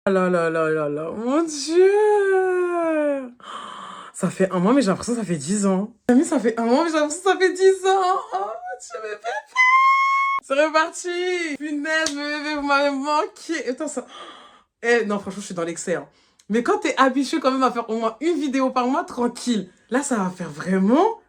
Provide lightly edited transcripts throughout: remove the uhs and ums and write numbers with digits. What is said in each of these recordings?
Oh là là là là là, mon Dieu! Ça fait un mois, mais j'ai l'impression que ça fait 10 ans. Ami, ça fait un mois, mais j'ai l'impression que ça fait 10 ans. Oh, tu me fais peur. C'est reparti. Punaise, bébé, vous m'avez manqué. Attends, ça... Eh, non, franchement, je suis dans l'excès. Hein. Mais quand t'es habitué quand même à faire au moins une vidéo par mois, tranquille. Là, ça va faire vraiment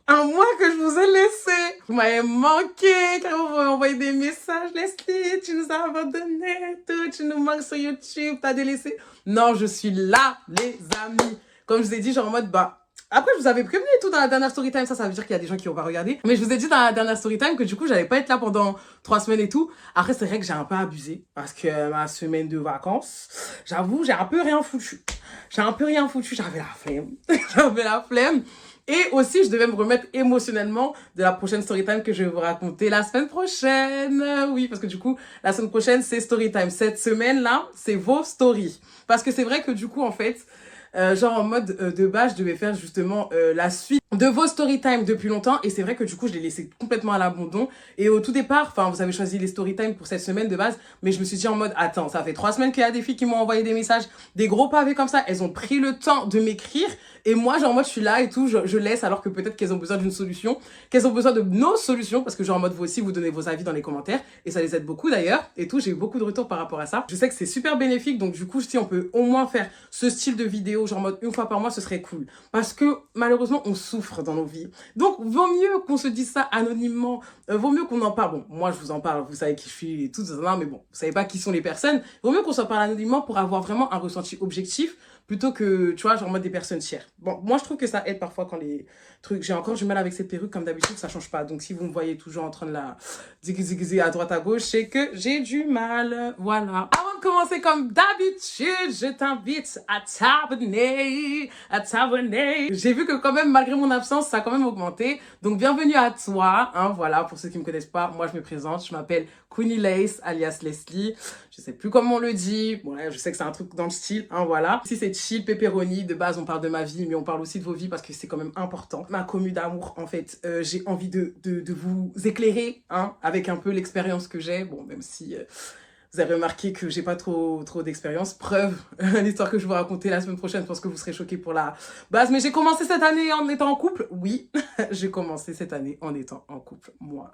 un mois que je vous ai laissé. Vous m'avez manqué. Quand vous m'avez envoyé des messages, Leslie, tu nous as abandonnés, tout, tu nous manques sur YouTube, t'as délaissé. Non, je suis là, les amis. Comme je vous ai dit, genre en mode, bah, après, je vous avais prévenu et tout dans la dernière story time. Ça veut dire qu'il y a des gens qui n'ont pas regardé. Mais je vous ai dit dans la dernière story time que du coup, j'allais pas être là pendant 3 semaines et tout. Après, c'est vrai que j'ai un peu abusé parce que ma semaine de vacances, j'avoue, j'ai un peu rien foutu. J'avais la flemme. J'avais la flemme. Et aussi, je devais me remettre émotionnellement de la prochaine story time que je vais vous raconter la semaine prochaine. Oui, parce que du coup, la semaine prochaine, c'est story time. Cette semaine-là, c'est vos stories. Parce que c'est vrai que du coup, en fait, genre en mode de base, je devais faire justement la suite de vos story time depuis longtemps. Et c'est vrai que du coup, je l'ai laissé complètement à l'abandon. Et au tout départ, enfin, vous avez choisi les story time pour cette semaine de base. Mais je me suis dit en mode, attends, ça fait 3 semaines qu'il y a des filles qui m'ont envoyé des messages, des gros pavés comme ça. Elles ont pris le temps de m'écrire. Et moi, genre en mode, je suis là et tout, je laisse alors que peut-être qu'elles ont besoin d'une solution, qu'elles ont besoin de nos solutions, parce que genre en mode, vous aussi, vous donnez vos avis dans les commentaires, et ça les aide beaucoup d'ailleurs, et tout, j'ai eu beaucoup de retours par rapport à ça. Je sais que c'est super bénéfique, donc du coup, si on peut au moins faire ce style de vidéo, genre en mode une fois par mois, ce serait cool. Parce que malheureusement, on souffre dans nos vies. Donc, vaut mieux qu'on se dise ça anonymement, vaut mieux qu'on en parle. Bon, moi, je vous en parle, vous savez qui je suis et tout, mais bon, vous savez pas qui sont les personnes. Vaut mieux qu'on s'en parle anonymement pour avoir vraiment un ressenti objectif, plutôt que, tu vois, genre en mode des personnes tiers. Bon, moi, je trouve que ça aide parfois quand les trucs... J'ai encore du mal avec cette perruque, comme d'habitude, ça change pas. Donc, si vous me voyez toujours en train de la zigzigzer à droite, à gauche, c'est que j'ai du mal. Voilà. Avant de commencer, comme d'habitude, je t'invite à t'abonner, J'ai vu que quand même, malgré mon absence, ça a quand même augmenté. Donc, bienvenue à toi. Hein, voilà, pour ceux qui me connaissent pas, moi, je me présente. Je m'appelle Queenie Lace, alias Leslie. Je sais plus comment on le dit. Bon, là, je sais que c'est un truc dans le style, hein, voilà. Ici, c'est chill, pepperoni. De base, on parle de ma vie, mais on parle aussi de vos vies parce que c'est quand même important. Ma commu d'amour, en fait, j'ai envie de vous éclairer, hein, avec un peu l'expérience que j'ai. Bon, même si... vous avez remarqué que j'ai pas trop d'expérience. Preuve, l'histoire que je vais vous raconter la semaine prochaine, je pense que vous serez choqués pour la base. Mais j'ai commencé cette année en étant en couple. Oui, j'ai commencé cette année en étant en couple, moi.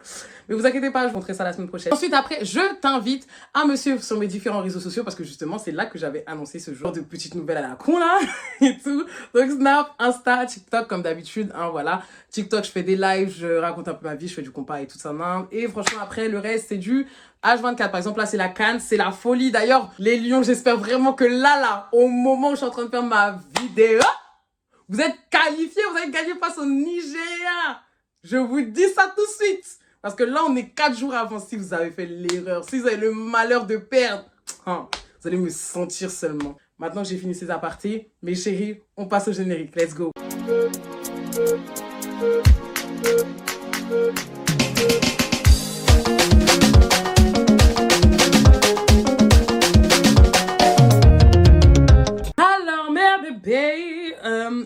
Mais vous inquiétez pas, je vous montrerai ça la semaine prochaine. Ensuite, après, je t'invite à me suivre sur mes différents réseaux sociaux parce que justement, c'est là que j'avais annoncé ce genre de petites nouvelles à la con, là, et tout. Donc, Snap, Insta, TikTok, comme d'habitude, hein, voilà. TikTok, je fais des lives, je raconte un peu ma vie, je fais du compas et tout ça, hein. Et franchement, après, le reste, c'est du H24, par exemple, là, c'est la Cannes, c'est la folie. D'ailleurs, les lions, j'espère vraiment que là, au moment où je suis en train de faire ma vidéo, vous êtes qualifiés, vous allez gagner face au Nigeria. Je vous dis ça tout de suite. Parce que là, on est 4 jours avant si vous avez fait l'erreur, si vous avez le malheur de perdre. Hein, vous allez me sentir seulement. Maintenant que j'ai fini ces apartés, mes chéris, on passe au générique. Let's go.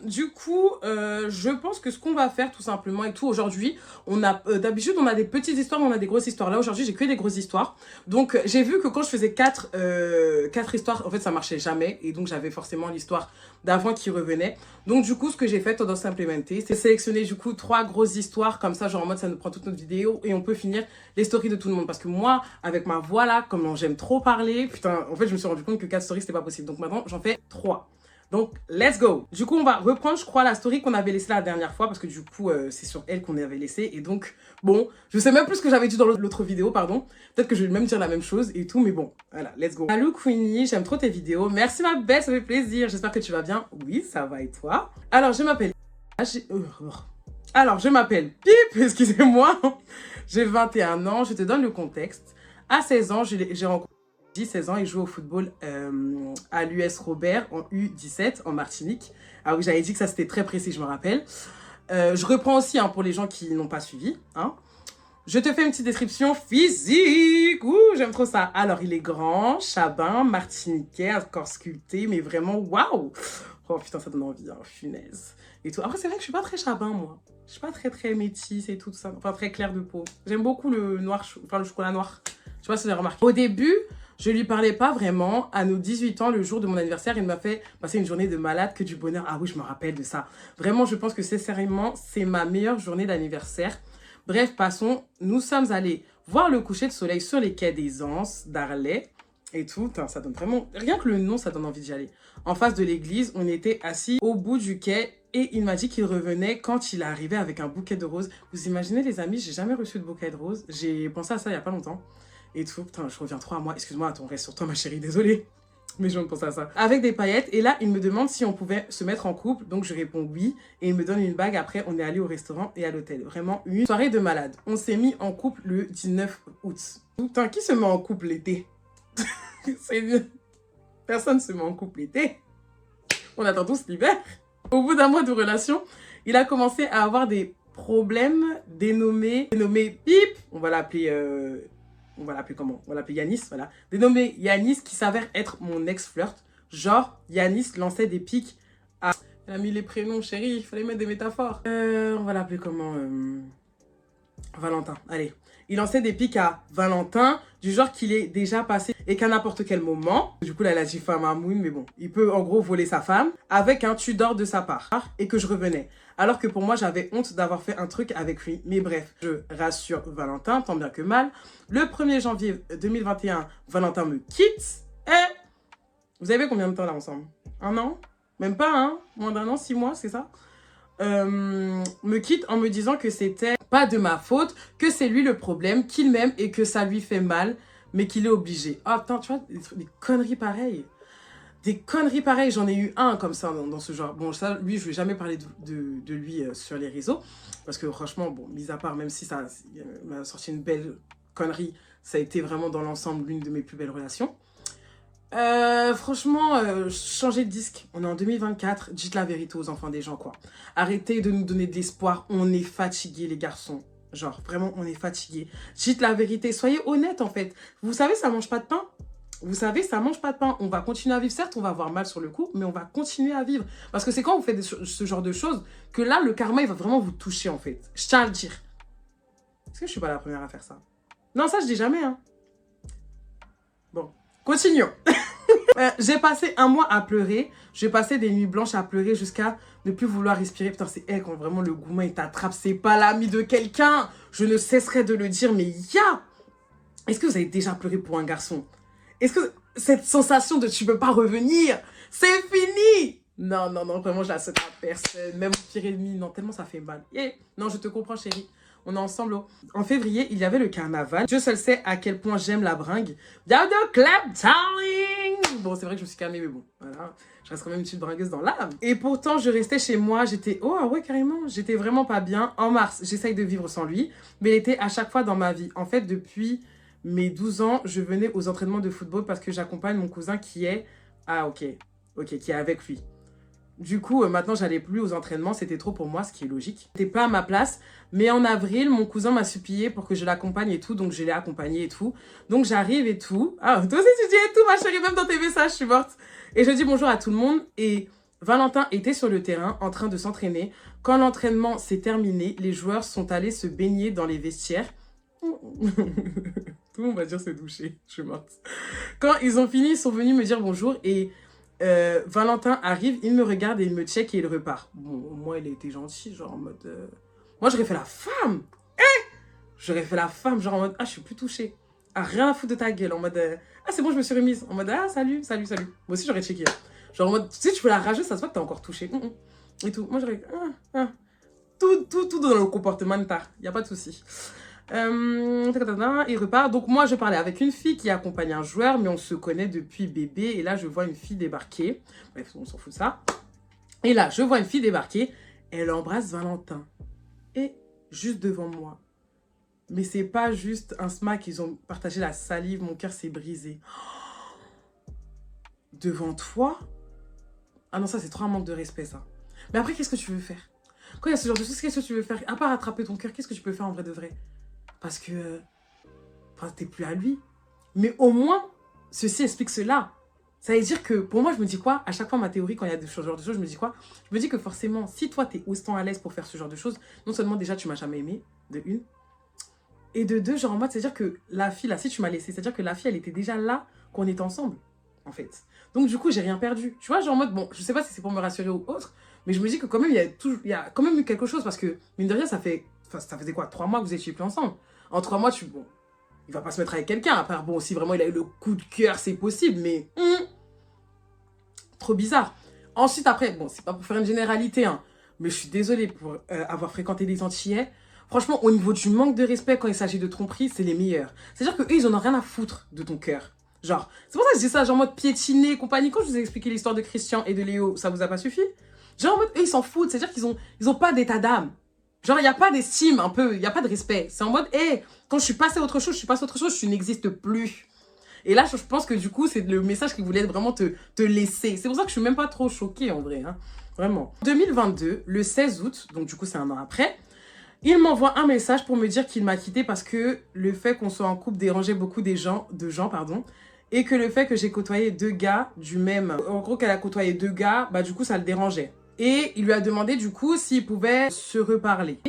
Du coup, je pense que ce qu'on va faire tout simplement et tout aujourd'hui, on a d'habitude on a des petites histoires, on a des grosses histoires. Là aujourd'hui j'ai que des grosses histoires. Donc j'ai vu que quand je faisais 4 histoires, en fait ça marchait jamais et donc j'avais forcément l'histoire d'avant qui revenait. Donc du coup ce que j'ai fait, tendance à implémenter, c'est sélectionner du coup 3 grosses histoires comme ça, genre en mode ça nous prend toute notre vidéo et on peut finir les stories de tout le monde. Parce que moi, avec ma voix là, comme j'aime trop parler, putain, en fait je me suis rendu compte que 4 stories c'était pas possible. Donc maintenant j'en fais 3. Donc, let's go. Du coup, on va reprendre, je crois, la story qu'on avait laissée la dernière fois parce que du coup, c'est sur elle qu'on avait laissé. Et donc, bon, je sais même plus ce que j'avais dit dans l'autre vidéo, pardon. Peut-être que je vais même dire la même chose et tout, mais bon, voilà, let's go. Salut Queenie, j'aime trop tes vidéos. Merci ma belle, ça fait plaisir. J'espère que tu vas bien. Oui, ça va et toi? Alors, je m'appelle... je m'appelle Pip, excusez-moi. J'ai 21 ans, je te donne le contexte. À 16 ans, j'ai rencontré... 16 ans, il joue au football à l'US Robert en U17 en Martinique. Ah oui, j'avais dit que ça c'était très précis, je me rappelle. Je reprends aussi hein, pour les gens qui n'ont pas suivi. Hein. Je te fais une petite description physique. Ouh, j'aime trop ça. Alors, il est grand, chabin, martiniquais, un corps sculpté, mais vraiment waouh. Oh putain, ça donne envie, hein, funaise. Et tout. Après, c'est vrai que je suis pas très chabin, moi. Je suis pas très métisse et tout ça. Enfin, très clair de peau. J'aime beaucoup le noir, enfin le chocolat noir. Je sais pas si vous avez remarqué. Au début, Je lui parlais pas vraiment. À nos 18 ans, le jour de mon anniversaire, il m'a fait passer une journée de malade, que du bonheur. Ah oui, je me rappelle de ça. Vraiment, je pense que sincèrement, c'est ma meilleure journée d'anniversaire. Bref, passons. Nous sommes allés voir le coucher de soleil sur les quais des Anses, d'Arlet et tout. Putain, ça donne vraiment... Rien que le nom, ça donne envie d'y aller. En face de l'église, on était assis au bout du quai et il m'a dit qu'il revenait quand il arrivait avec un bouquet de roses. Vous imaginez, les amis, j'ai jamais reçu de bouquet de roses. J'ai pensé à ça il y a pas longtemps. Et tout, putain, je reviens trop à moi. Excuse-moi, attends, reste sur toi, ma chérie, désolée. Mais je viens de penser à ça. Avec des paillettes. Et là, il me demande si on pouvait se mettre en couple. Donc, je réponds oui. Et il me donne une bague. Après, on est allé au restaurant et à l'hôtel. Vraiment, une soirée de malade. On s'est mis en couple le 19 août. Putain, qui se met en couple l'été? C'est bien. Personne se met en couple l'été. On attend tous l'hiver. Au bout d'un mois de relation, il a commencé à avoir des problèmes dénommés Pip. On va l'appeler comment? On va l'appeler Yanis, voilà. Dénommé Yanis, qui s'avère être mon ex-flirt. Genre, Yanis lançait des pics à... Elle a mis les prénoms, chérie, il fallait mettre des métaphores. On va l'appeler comment? Valentin, allez. Il lançait des pics à Valentin, du genre qu'il est déjà passé et qu'à n'importe quel moment, du coup là, elle a dit femme à Moon, mais bon, il peut en gros voler sa femme avec un Tudor de sa part et que je revenais. Alors que pour moi, j'avais honte d'avoir fait un truc avec lui. Mais bref, je rassure Valentin, tant bien que mal. Le 1er janvier 2021, Valentin me quitte et... Vous avez combien de temps là ensemble? Un an? Même pas, hein? Moins d'un an, 6 mois, c'est ça? Me quitte en me disant que c'était pas de ma faute, que c'est lui le problème, qu'il m'aime et que ça lui fait mal, mais qu'il est obligé. Ah putain, tu vois, des conneries pareilles. Des conneries pareilles, j'en ai eu un comme ça dans ce genre. Bon, ça, lui, je vais jamais parler de lui sur les réseaux, parce que franchement, bon, mis à part, même si ça m'a sorti une belle connerie, ça a été vraiment dans l'ensemble l'une de mes plus belles relations. Franchement, changer de disque. On est en 2024. Dites la vérité aux enfants des gens, quoi. Arrêtez de nous donner de l'espoir. On est fatigués, les garçons. Genre, vraiment, on est fatigués. Dites la vérité. Soyez honnêtes, en fait. Vous savez, ça mange pas de pain. Vous savez, ça mange pas de pain. On va continuer à vivre. Certes, on va avoir mal sur le coup, mais on va continuer à vivre. Parce que c'est quand vous faites ce genre de choses que là, le karma, il va vraiment vous toucher, en fait. Je tiens à le dire. Est-ce que je suis pas la première à faire ça? Non, ça, je dis jamais, hein. Bon, continuons. J'ai passé un mois à pleurer. J'ai passé des nuits blanches à pleurer jusqu'à ne plus vouloir respirer. Putain, c'est elle quand vraiment le gourmand il t'attrape. C'est pas l'ami de quelqu'un. Je ne cesserai de le dire, mais Est-ce que vous avez déjà pleuré pour un garçon? Est-ce que cette sensation de tu peux pas revenir, c'est fini? Non, non, non, vraiment, je la souhaite à personne. Même au pire ennemi, non, tellement ça fait mal. Non, je te comprends, chérie. On est ensemble. En février, il y avait le carnaval. Dieu seul sait à quel point j'aime la bringue. Bienvenue au club, darling! Bon, c'est vrai que je me suis calmée, mais bon, voilà. Je reste quand même une petite bringueuse dans l'âme. Et pourtant, je restais chez moi. J'étais... Oh, ah ouais, carrément. J'étais vraiment pas bien. En mars, j'essaye de vivre sans lui. Mais il était à chaque fois dans ma vie. En fait, depuis mes 12 ans, je venais aux entraînements de football parce que j'accompagne mon cousin qui est... Ah, ok. Ok, qui est avec lui. Du coup, maintenant, j'allais plus aux entraînements. C'était trop pour moi, ce qui est logique. C'était pas à ma place. Mais en avril, mon cousin m'a supplié pour que je l'accompagne et tout. Donc, je l'ai accompagné et tout. Donc, j'arrive et tout. Ah, toi aussi, tu dis et tout, ma chérie. Même dans tes messages, je suis morte. Et je dis bonjour à tout le monde. Et Valentin était sur le terrain en train de s'entraîner. Quand l'entraînement s'est terminé, les joueurs sont allés se baigner dans les vestiaires. Tout le monde va dire c'est douché. Je suis morte. Quand ils ont fini, ils sont venus me dire bonjour et... Valentin arrive, il me regarde et il me check et il repart. Bon, au moins, il a été gentil, genre en mode... Moi, j'aurais fait la femme. J'aurais fait la femme, genre en mode... Ah, je suis plus touchée. Ah, rien à foutre de ta gueule. En mode... Ah, c'est bon, je me suis remise. En mode... Ah, salut, salut, salut. Moi aussi, j'aurais checké. Genre en mode... Tu sais, tu peux la rager, ça se voit que t'as encore touché. Et tout. Moi, j'aurais... Tout dans le comportement de ta. Y a pas de souci. Il repart. Donc moi je parlais avec une fille qui accompagne un joueur, mais on se connaît depuis bébé. Et là je vois une fille débarquer. Bref, on s'en fout de ça. Et là je vois une fille débarquer. Elle embrasse Valentin. Et juste devant moi. Mais c'est pas juste un smack, ils ont partagé la salive, mon cœur s'est brisé. Devant toi? Ah non, ça c'est trop un manque de respect ça. Mais après qu'est-ce que tu veux faire? Quand il y a ce genre de choses, qu'est-ce que tu veux faire? À part attraper ton cœur, qu'est-ce que tu peux faire en vrai de vrai? Parce que t'es plus à lui. Mais au moins, ceci explique cela. Ça veut dire que, pour moi, je me dis quoi? À chaque fois, ma théorie, quand il y a ce genre de choses, je me dis quoi? Je me dis que forcément, si toi, t'es autant à l'aise pour faire ce genre de choses, non seulement déjà, tu m'as jamais aimé, de une. Et de deux, genre en mode, c'est-à-dire que la fille, là, si tu m'as laissé, c'est-à-dire que la fille, elle était déjà là qu'on était ensemble, en fait. Donc, du coup, j'ai rien perdu. Tu vois, genre en mode, bon, je sais pas si c'est pour me rassurer ou autre, mais je me dis que quand même, il y a quand même eu quelque chose parce que, mine de rien, ça faisait quoi, 3 mois que vous étiez plus ensemble. En 3 mois, bon, il va pas se mettre avec quelqu'un. Après, bon, si vraiment il a eu le coup de cœur, c'est possible, mais trop bizarre. Ensuite, après, bon, c'est pas pour faire une généralité, hein, mais je suis désolée pour avoir fréquenté les Antillais. Franchement, au niveau du manque de respect quand il s'agit de tromperie, c'est les meilleurs. C'est-à-dire qu'eux, ils en ont rien à foutre de ton cœur. Genre, c'est pour ça que je dis ça, genre en mode piétiné, compagnie. Quand je vous ai expliqué l'histoire de Christian et de Léo, ça vous a pas suffi? Genre en mode, eux, ils s'en foutent. C'est-à-dire ils ont pas d'état d'âme. Genre, il n'y a pas d'estime, un peu. Il n'y a pas de respect. C'est en mode, hé, quand je suis passée à autre chose, je n'existe plus. Et là, je pense que du coup, c'est le message qu'ils voulaient vraiment te laisser. C'est pour ça que je suis même pas trop choquée, en vrai. Hein. Vraiment. 2022, le 16 août, donc du coup, c'est un an après, il m'envoie un message pour me dire qu'il m'a quitté parce que le fait qu'on soit en couple dérangeait beaucoup de gens, pardon, et que le fait que j'ai côtoyé 2 gars du même... En gros, qu'elle a côtoyé 2 gars, bah du coup, ça le dérangeait. Et il lui a demandé du coup s'il pouvait se reparler.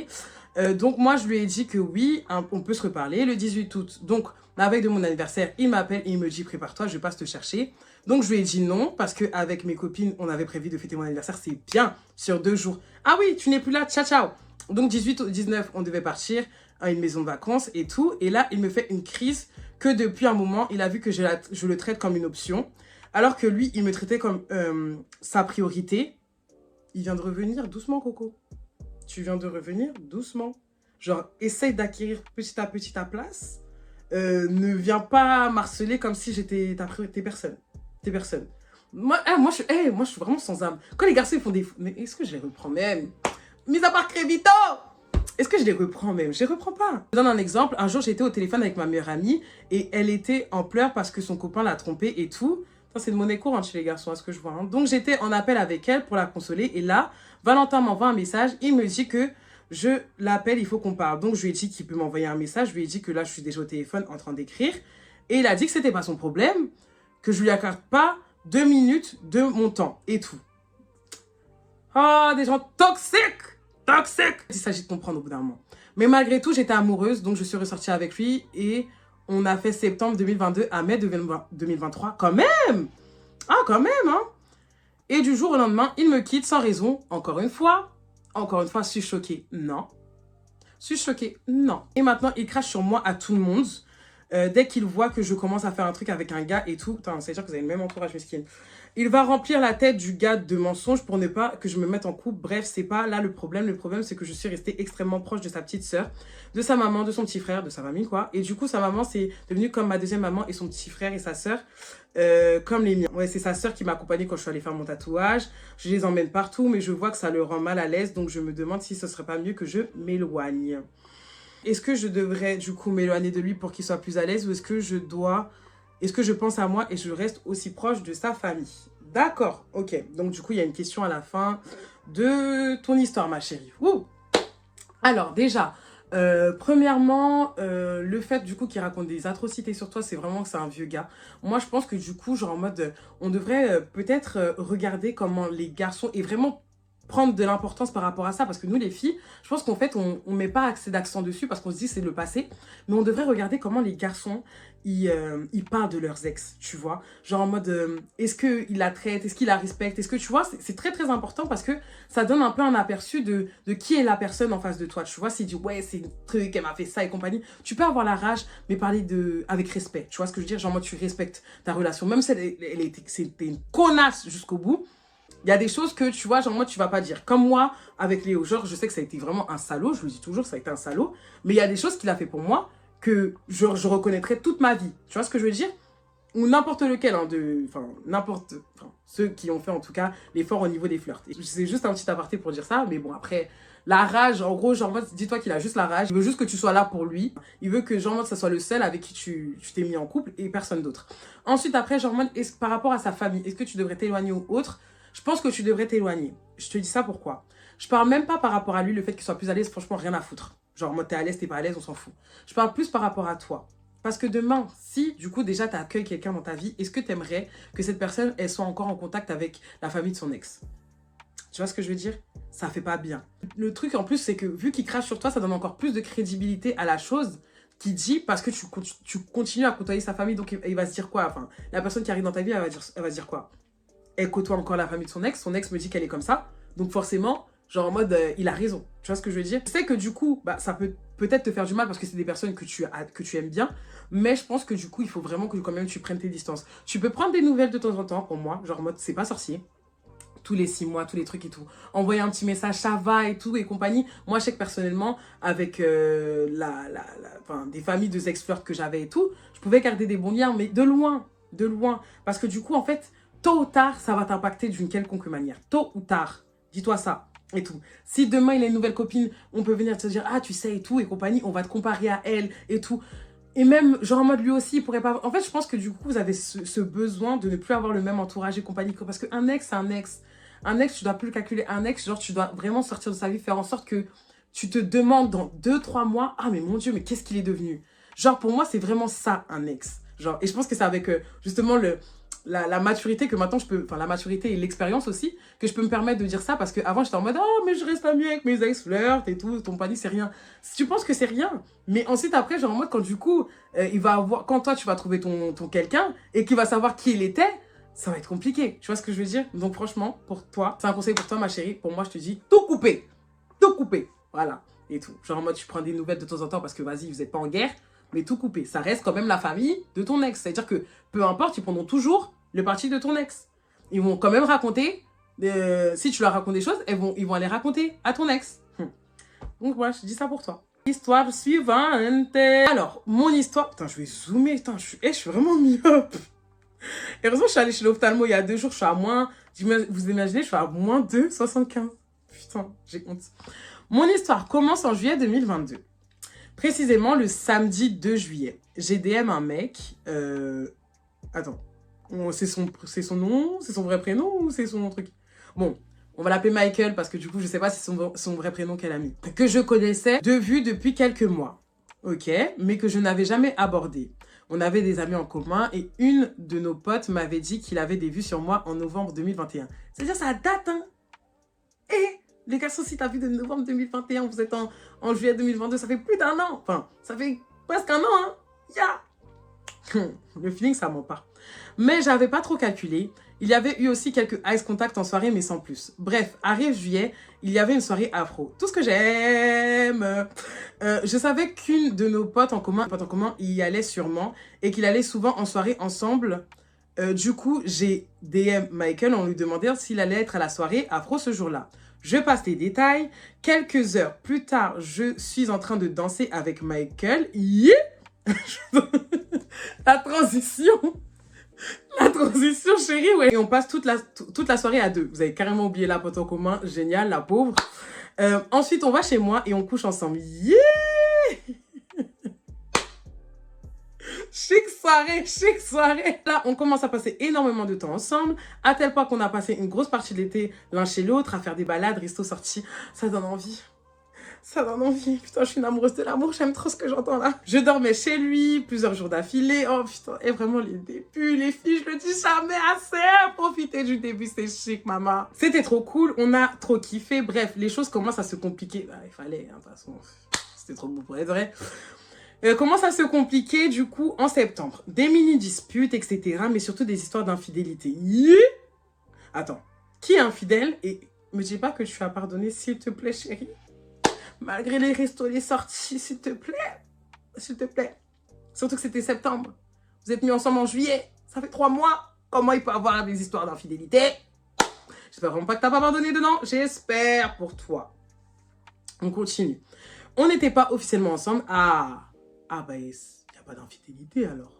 Donc moi, je lui ai dit que oui, on peut se reparler le 18 août. Donc, la veille de mon anniversaire, il m'appelle et il me dit « Prépare-toi, je passe te chercher ». Donc, je lui ai dit non, parce qu'avec mes copines, on avait prévu de fêter mon anniversaire, c'est bien, sur 2 jours. Ah oui, tu n'es plus là, ciao, ciao. Donc, 18 au 19, on devait partir à une maison de vacances et tout. Et là, il me fait une crise que depuis un moment, il a vu que je le traite comme une option. Alors que lui, il me traitait comme sa priorité. Il vient de revenir doucement, Coco. Tu viens de revenir doucement. Genre, essaye d'acquérir petit à petit ta place. Ne viens pas marceler comme si j'étais ta priorité. T'es personne. Moi, je suis vraiment sans âme. Quand les garçons ils font des... Mais est-ce que je les reprends même? Mis à part Crévito! Est-ce que je les reprends même? Je les reprends pas. Je donne un exemple. Un jour, j'étais au téléphone avec ma meilleure amie et elle était en pleurs parce que son copain l'a trompée et tout. C'est de monnaie courante chez les garçons, à ce que je vois. Hein. Donc, j'étais en appel avec elle pour la consoler. Et là, Valentin m'envoie un message. Il me dit que je l'appelle, il faut qu'on parle. Donc, je lui ai dit qu'il peut m'envoyer un message. Je lui ai dit que là, je suis déjà au téléphone en train d'écrire. Et il a dit que c'était pas son problème, que je lui accorde pas 2 minutes de mon temps et tout. Ah, des gens toxiques! Toxiques! Il s'agit de comprendre au bout d'un moment. Mais malgré tout, j'étais amoureuse, donc je suis ressortie avec lui et on a fait septembre 2022 à mai 2023. Quand même! Ah, quand même, hein! Et du jour au lendemain, il me quitte sans raison. Encore une fois, je suis choquée. Non. Suis choquée. Non. Et maintenant, il crache sur moi à tout le monde. Dès qu'il voit que je commence à faire un truc avec un gars et tout. Putain, c'est sûr que vous avez le même entourage, mesquine. Il va remplir la tête du gars de mensonges pour ne pas que je me mette en couple. Bref, c'est pas là le problème. Le problème, c'est que je suis restée extrêmement proche de sa petite sœur, de sa maman, de son petit frère, de sa famille, quoi. Et du coup, sa maman, c'est devenu comme ma deuxième maman et son petit frère et sa sœur, comme les miens. Ouais, c'est sa sœur qui m'a accompagnée quand je suis allée faire mon tatouage. Je les emmène partout, mais je vois que ça le rend mal à l'aise. Donc, je me demande si ce serait pas mieux que je m'éloigne. Est-ce que je devrais, du coup, m'éloigner de lui pour qu'il soit plus à l'aise ou est-ce que je pense à moi et je reste aussi proche de sa famille? D'accord, ok. Donc, du coup, il y a une question à la fin de ton histoire, ma chérie. Ouh. Alors, déjà, premièrement, le fait, du coup, qu'il raconte des atrocités sur toi, c'est vraiment que c'est un vieux gars. Moi, je pense que, du coup, genre en mode, on devrait peut-être regarder comment les garçons et vraiment prendre de l'importance par rapport à ça parce que nous les filles je pense qu'en fait on met pas assez d'accent dessus parce qu'on se dit c'est le passé mais on devrait regarder comment les garçons ils parlent de leurs ex tu vois genre en mode est-ce qu'il la traite, est-ce qu'il la respecte, est-ce que tu vois c'est très très important parce que ça donne un peu un aperçu de qui est la personne en face de toi tu vois s'il dit ouais c'est une truc elle m'a fait ça et compagnie tu peux avoir la rage mais parler avec respect tu vois ce que je veux dire genre en mode tu respectes ta relation même si c'était une connasse jusqu'au bout. Il y a des choses que, tu vois, genre, moi, tu vas pas dire. Comme moi, avec Léo, genre, je sais que ça a été vraiment un salaud. Je le dis toujours, ça a été un salaud. Mais il y a des choses qu'il a fait pour moi que je reconnaîtrai toute ma vie. Tu vois ce que je veux dire? Ou n'importe lequel, hein, ceux qui ont fait, en tout cas, l'effort au niveau des flirts. C'est juste un petit aparté pour dire ça. Mais bon, après, la rage, en gros, genre, dis-toi qu'il a juste la rage. Il veut juste que tu sois là pour lui. Il veut que, genre, ça soit le seul avec qui tu t'es mis en couple et personne d'autre. Ensuite, après, genre, par rapport à sa famille, est-ce que tu devrais t'éloigner ou autre? Je pense que tu devrais t'éloigner. Je te dis ça pourquoi. Je parle même pas par rapport à lui, le fait qu'il soit plus à l'aise, franchement, rien à foutre. Genre, moi, t'es à l'aise, t'es pas à l'aise, on s'en fout. Je parle plus par rapport à toi. Parce que demain, si, du coup, déjà, t'accueilles quelqu'un dans ta vie, est-ce que t'aimerais que cette personne, elle soit encore en contact avec la famille de son ex? Tu vois ce que je veux dire? Ça fait pas bien. Le truc, en plus, c'est que, vu qu'il crache sur toi, ça donne encore plus de crédibilité à la chose. qui dit parce que tu continues à côtoyer sa famille, donc il va se dire quoi? Enfin, la personne qui arrive dans ta vie, elle va se dire quoi? Elle côtoie encore la famille de son ex me dit qu'elle est comme ça, donc forcément, genre en mode, il a raison. Tu vois ce que je veux dire? Je sais que du coup, bah, ça peut peut-être te faire du mal parce que c'est des personnes que tu aimes bien, mais je pense que du coup, il faut vraiment que quand même tu prennes tes distances. Tu peux prendre des nouvelles de temps en temps, pour moi, genre en mode, c'est pas sorcier. Tous les 6 mois, tous les trucs et tout. Envoyer un petit message, ça va et tout et compagnie. Moi, je sais que personnellement, avec enfin, des familles de ex-flirts que j'avais et tout, je pouvais garder des bons liens, mais de loin, de loin. Parce que du coup, en fait, tôt ou tard, ça va t'impacter d'une quelconque manière. Tôt ou tard, dis-toi ça et tout. Si demain, il a une nouvelle copine, on peut venir te dire, ah, tu sais et tout et compagnie, on va te comparer à elle et tout. Et même, genre en mode lui aussi, il pourrait pas... En fait, je pense que du coup, vous avez ce besoin de ne plus avoir le même entourage et compagnie. Parce qu'un ex, c'est un ex. Un ex, tu dois plus le calculer. Un ex, genre, tu dois vraiment sortir de sa vie, faire en sorte que tu te demandes dans 2-3 mois, ah, mais mon Dieu, mais qu'est-ce qu'il est devenu? Genre, pour moi, c'est vraiment ça, un ex. Genre, et je pense que c'est avec, justement, la maturité que maintenant je peux... Enfin, la maturité et l'expérience aussi, que je peux me permettre de dire ça. Parce qu'avant, j'étais en mode, oh, mais je reste amie avec mes ex-flirts et tout. Ton panier, c'est rien. Si tu penses que c'est rien, mais ensuite, après, genre, en mode, quand du coup, il va avoir... Quand toi, tu vas trouver ton quelqu'un et qu'il va savoir qui il était, ça va être compliqué. Tu vois ce que je veux dire? Donc franchement, pour toi, c'est un conseil pour toi, ma chérie. Pour moi, je te dis, tout couper. Tout couper. Voilà. Et tout. Genre en mode, tu prends des nouvelles de temps en temps parce que vas-y, vous n'êtes pas en guerre. Mais tout couper. Ça reste quand même la famille de ton ex. C'est-à-dire que, peu importe, ils prendront toujours le parti de ton ex. Ils vont quand même raconter, si tu leur racontes des choses, ils vont aller raconter à ton ex. Donc voilà, je dis ça pour toi. Histoire suivante. Alors, mon histoire... Putain, je vais zoomer. Putain, je suis vraiment myope. Et heureusement, je suis allée chez l'ophtalmo il y a 2 jours, je suis à moins... Vous imaginez, je suis à moins 2,75. Putain, j'ai honte. Mon histoire commence en juillet 2022. Précisément le samedi 2 juillet. J'ai DM un mec... Attends. C'est son nom? C'est son vrai prénom ou c'est son truc? Bon, on va l'appeler Michael parce que du coup, je sais pas si c'est son vrai prénom qu'elle a mis. Que je connaissais de vue depuis quelques mois. Ok, mais que je n'avais jamais abordé. On avait des amis en commun et une de nos potes m'avait dit qu'il avait des vues sur moi en novembre 2021. C'est-à-dire, ça date, hein? Et les garçons, si t'as vu de novembre 2021, vous êtes en juillet 2022, ça fait plus d'1 an. Enfin, ça fait presque 1 an, hein? Le feeling, ça ment pas. Mais j'avais pas trop calculé. Il y avait eu aussi quelques ice contact en soirée, mais sans plus. Bref, arrive juillet, il y avait une soirée afro. Tout ce que j'aime. Je savais qu'une de nos potes en commun y allait sûrement et qu'il allait souvent en soirée ensemble. Du coup, j'ai DM Michael en lui demandant s'il allait être à la soirée afro ce jour-là. Je passe les détails. Quelques heures plus tard, je suis en train de danser avec Michael. Yeah. La transition. La transition, chérie, ouais. Et on passe toute la soirée à 2. Vous avez carrément oublié la pote en commun. Génial, la pauvre. Ensuite, on va chez moi et on couche ensemble. Yeah. Chic soirée, chic soirée. Là, on commence à passer énormément de temps ensemble, à tel point qu'on a passé une grosse partie de l'été l'un chez l'autre, à faire des balades, resto sorties. Ça donne envie. Ça donne envie. Putain, je suis une amoureuse de l'amour. J'aime trop ce que j'entends là. Je dormais chez lui plusieurs jours d'affilée. Oh putain. Et vraiment, les débuts, les filles, je le dis jamais assez. Profitez du début, c'est chic, maman. C'était trop cool. On a trop kiffé. Bref, les choses commencent à se compliquer. Bah, il fallait, hein, de toute façon. C'était trop beau pour être vrai. Commence à se compliquer, du coup, en septembre. Des mini-disputes, etc. Mais surtout des histoires d'infidélité. Yeah. Attends. Qui est infidèle? Et me dis pas que tu as pardonné, s'il te plaît, chérie. Malgré les restos, les sorties, s'il te plaît. S'il te plaît. Surtout que c'était septembre. Vous êtes mis ensemble en juillet. Ça fait 3 mois. Comment il peut avoir des histoires d'infidélité? J'espère vraiment pas que t'as pas pardonné dedans. J'espère pour toi. On continue. On n'était pas officiellement ensemble. Ah bah, il n'y a pas d'infidélité alors.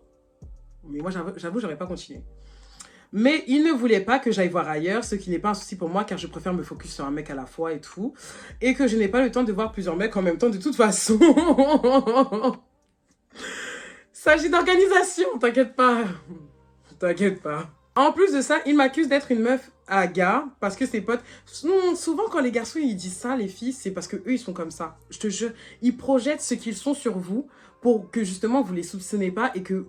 Mais moi, j'avoue, j'aurais pas continué. Mais il ne voulait pas que j'aille voir ailleurs, ce qui n'est pas un souci pour moi, car je préfère me focus sur un mec à la fois et tout. Et que je n'ai pas le temps de voir plusieurs mecs en même temps de toute façon. Il s'agit d'organisation, t'inquiète pas. T'inquiète pas. En plus de ça, il m'accuse d'être une meuf à gars, parce que ses potes... Souvent, quand les garçons ils disent ça, les filles, c'est parce que eux ils sont comme ça. Je te jure, ils projettent ce qu'ils sont sur vous pour que justement vous les soupçonnez pas et que...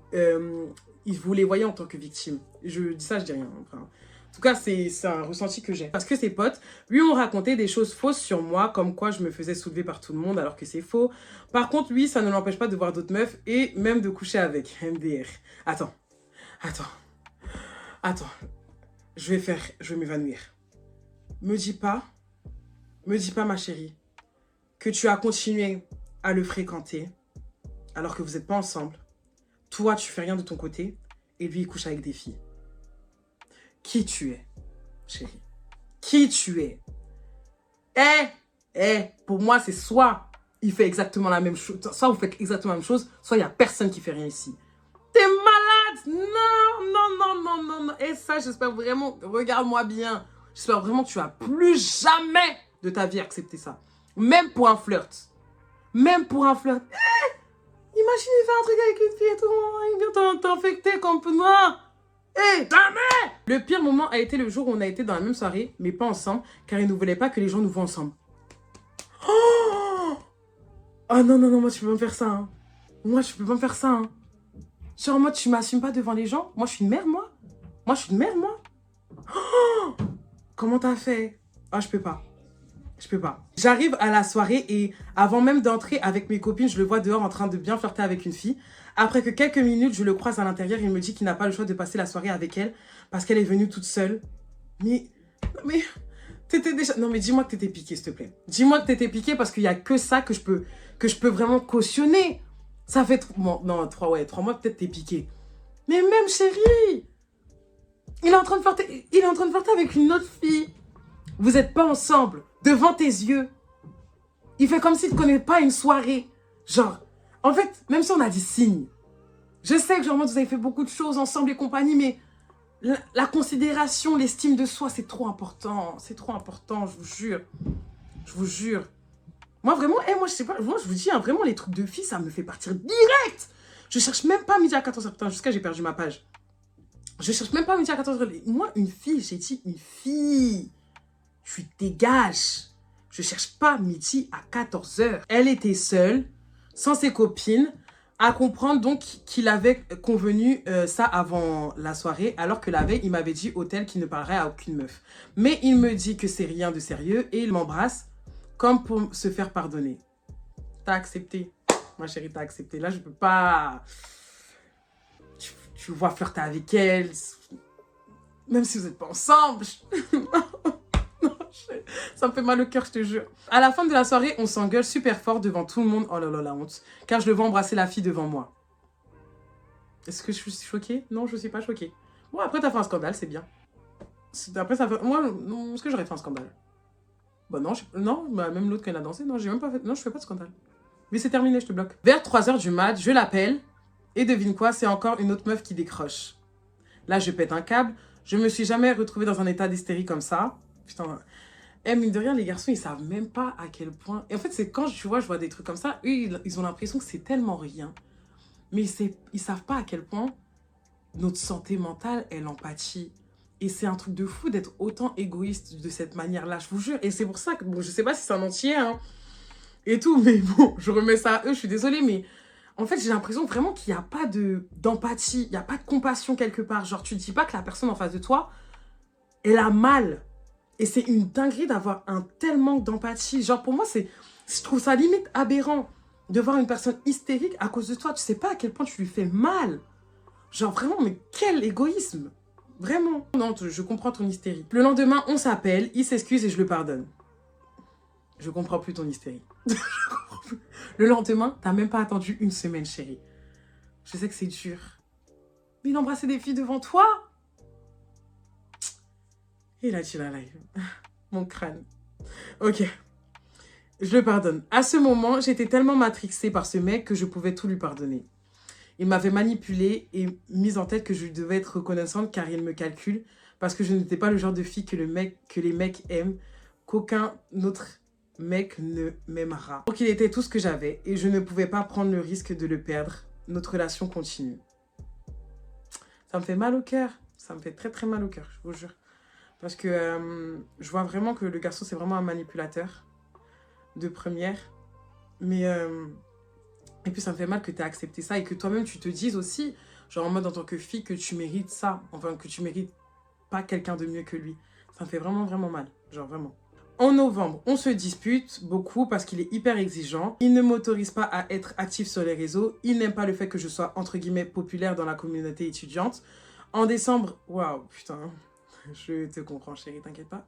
vous les voyez en tant que victime. Je dis ça, je dis rien. Enfin, En tout cas, c'est un ressenti que j'ai. Parce que ses potes lui ont raconté des choses fausses sur moi, comme quoi je me faisais soulever par tout le monde alors que c'est faux. Par contre, lui, ça ne l'empêche pas de voir d'autres meufs et même de coucher avec. MDR. Attends. Je vais m'évanouir. Me dis pas, ma chérie, que tu as continué à le fréquenter alors que vous n'êtes pas ensemble. Toi, tu fais rien de ton côté et lui, il couche avec des filles. Qui tu es, chérie? Qui tu es? Pour moi, c'est soit il fait exactement la même chose, soit vous faites exactement la même chose, soit il n'y a personne qui fait rien ici. T'es malade! Non. Et ça, j'espère vraiment, regarde-moi bien, j'espère vraiment que tu vas plus jamais de ta vie accepter ça. Même pour un flirt. Imagine, il fait un truc avec une fille et tout, il vient t'infecter comme peu noir. Jamais! Le pire moment a été le jour où on a été dans la même soirée, mais pas ensemble, car il ne voulait pas que les gens nous voient ensemble. Oh non, moi tu peux pas me faire ça. Hein. Moi je peux pas me faire ça. Hein. Genre en mode tu m'assumes pas devant les gens. Moi je suis une mère, moi. Comment t'as fait? Ah, je peux pas. J'arrive à la soirée et avant même d'entrer avec mes copines, je le vois dehors en train de bien flirter avec une fille. Après que quelques minutes, je le croise à l'intérieur, il me dit qu'il n'a pas le choix de passer la soirée avec elle parce qu'elle est venue toute seule. Mais t'étais déjà... Non mais dis-moi que t'étais piqué, s'il te plaît. Dis-moi que t'étais piqué parce qu'il y a que ça que je peux vraiment cautionner. Ça fait... Non, 3 mois, peut-être t'es piqué. Mais même chérie, il est en train de flirter avec une autre fille. Vous n'êtes pas ensemble, devant tes yeux. Il fait comme s'il ne connaît pas une soirée. Genre, en fait, même si on a dit signe, je sais que genre, vous avez fait beaucoup de choses ensemble et compagnie, mais la considération, l'estime de soi, c'est trop important. C'est trop important, je vous jure. Je vous jure. Moi, vraiment, moi, je sais pas, moi, je vous dis, hein, vraiment, les trucs de filles, ça me fait partir direct. Je cherche même pas midi à 14h. Putain, jusqu'à j'ai perdu ma page. Je cherche même pas midi à 14h. Moi, une fille, j'ai dit une fille. Je dégage. Je cherche pas midi à 14h. Elle était seule, sans ses copines, à comprendre donc qu'il avait convenu ça avant la soirée, alors que la veille, il m'avait dit hôtel qu'il ne parlerait à aucune meuf. Mais il me dit que c'est rien de sérieux et il m'embrasse comme pour se faire pardonner. T'as accepté. Ma chérie, t'as accepté. Là, je peux pas... Tu vois flirter avec elle. Même si vous n'êtes pas ensemble. Ça me fait mal au cœur, je te jure. À la fin de la soirée, on s'engueule super fort devant tout le monde. Oh là là, la honte. Car je le vois embrasser la fille devant moi. Est-ce que je suis choquée? Non, je suis pas choquée. Bon, après, t'as fait un scandale, c'est bien. Après, ça fait... Moi, est-ce que j'aurais fait un scandale? Bah non, même l'autre quand elle a dansé, non, j'ai même pas fait... Non, je fais pas de scandale. Mais c'est terminé, je te bloque. Vers 3h du mat, je l'appelle. Et devine quoi, c'est encore une autre meuf qui décroche. Là, je pète un câble. Je me suis jamais retrouvée dans un état d'hystérie comme ça. Putain... mine de rien, les garçons, ils savent même pas à quel point... Et en fait, c'est quand je vois des trucs comme ça, eux, ils ont l'impression que c'est tellement rien. Mais ils savent pas à quel point notre santé mentale, elle empathie. Et c'est un truc de fou d'être autant égoïste de cette manière-là, je vous jure. Et c'est pour ça que, bon, je sais pas si c'est un entier, hein, et tout, mais bon, je remets ça à eux, je suis désolée, mais... En fait, j'ai l'impression vraiment qu'il n'y a pas d'empathie, il n'y a pas de compassion quelque part. Genre, tu ne dis pas que la personne en face de toi, elle a mal. Et c'est une dinguerie d'avoir un tel manque d'empathie. Genre, pour moi, je trouve ça limite aberrant de voir une personne hystérique à cause de toi. Tu sais pas à quel point tu lui fais mal. Genre, vraiment, mais quel égoïsme. Vraiment. Non, je comprends ton hystérie. Le lendemain, on s'appelle, il s'excuse et je le pardonne. Je comprends plus ton hystérie. Le lendemain, t'as même pas attendu une semaine, chérie. Je sais que c'est dur. Mais il embrassait des filles devant toi. Et là, tu la live. Mon crâne. Ok. Je le pardonne. À ce moment, j'étais tellement matrixée par ce mec que je pouvais tout lui pardonner. Il m'avait manipulée et mise en tête que je devais être reconnaissante car il me calcule parce que je n'étais pas le genre de fille que les mecs aiment, qu'aucun autre mec ne m'aimera. Donc il était tout ce que j'avais et je ne pouvais pas prendre le risque de le perdre. Notre relation continue. Ça me fait mal au cœur. Ça me fait très très mal au cœur, je vous jure. Parce que je vois vraiment que le garçon, c'est vraiment un manipulateur de première. Mais... et puis ça me fait mal que tu aies accepté ça et que toi-même, tu te dises aussi, genre en mode en tant que fille, que tu mérites ça. Enfin, que tu mérites pas quelqu'un de mieux que lui. Ça me fait vraiment, vraiment mal. Genre, vraiment. En novembre, on se dispute beaucoup parce qu'il est hyper exigeant. Il ne m'autorise pas à être actif sur les réseaux. Il n'aime pas le fait que je sois, entre guillemets, populaire dans la communauté étudiante. En décembre, waouh, putain, je te comprends chérie, t'inquiète pas.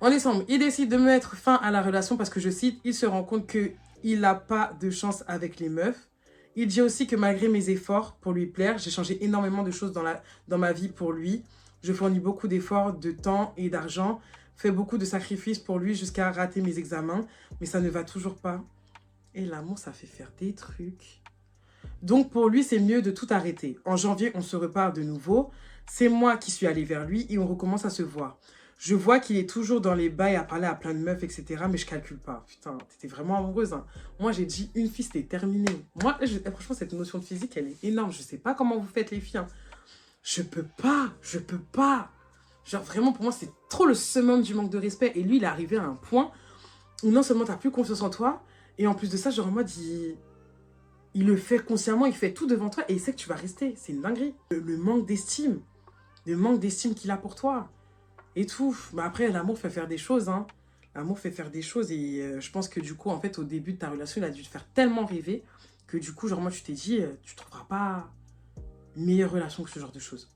En décembre, il décide de mettre fin à la relation parce que, je cite, il se rend compte qu'il n'a pas de chance avec les meufs. Il dit aussi que malgré mes efforts pour lui plaire, j'ai changé énormément de choses dans ma vie pour lui. Je fournis beaucoup d'efforts, de temps et d'argent, fais beaucoup de sacrifices pour lui jusqu'à rater mes examens, mais ça ne va toujours pas. Et l'amour, ça fait faire des trucs. Donc pour lui, c'est mieux de tout arrêter. En janvier, on se repart de nouveau. C'est moi qui suis allée vers lui et on recommence à se voir. Je vois qu'il est toujours dans les bails à parler à plein de meufs, etc. Mais je calcule pas. Putain, t'étais vraiment amoureuse. Hein. Moi, j'ai dit une fille, c'était terminé. Moi, franchement, cette notion de physique, elle est énorme. Je sais pas comment vous faites les filles. Hein. Je peux pas. Genre, vraiment, pour moi, c'est trop le summum du manque de respect. Et lui, il est arrivé à un point où non seulement t'as plus confiance en toi, et en plus de ça, genre en mode, il le fait consciemment, il fait tout devant toi, et il sait que tu vas rester. C'est une dinguerie. Le manque d'estime qu'il a pour toi, et tout. Mais après, l'amour fait faire des choses, hein. L'amour fait faire des choses, et je pense que du coup, en fait, au début de ta relation, il a dû te faire tellement rêver, que du coup, genre moi, tu t'es dit, tu trouveras pas une meilleure relation que ce genre de choses.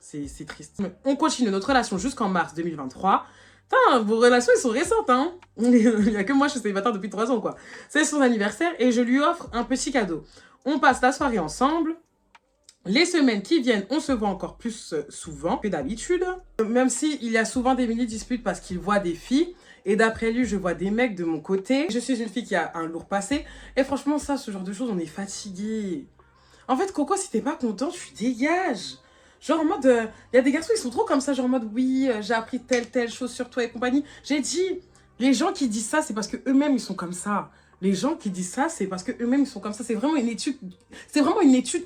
C'est triste. On continue notre relation jusqu'en mars 2023. Putain, vos relations, elles sont récentes, hein. Il n'y a que moi, je suis célibataire depuis 3 ans, quoi. C'est son anniversaire et je lui offre un petit cadeau. On passe la soirée ensemble. Les semaines qui viennent, on se voit encore plus souvent que d'habitude. Même s'il y a souvent des mini-disputes parce qu'il voit des filles. Et d'après lui, je vois des mecs de mon côté. Je suis une fille qui a un lourd passé. Et franchement, ça, ce genre de choses, on est fatigué. En fait, Coco, si t'es pas content, tu dégages. Genre en mode, y a des garçons, ils sont trop comme ça, genre en mode, oui, j'ai appris telle chose sur toi et compagnie. J'ai dit, les gens qui disent ça, c'est parce qu'eux-mêmes, ils sont comme ça. Les gens qui disent ça, c'est parce qu'eux-mêmes, ils sont comme ça. C'est vraiment une étude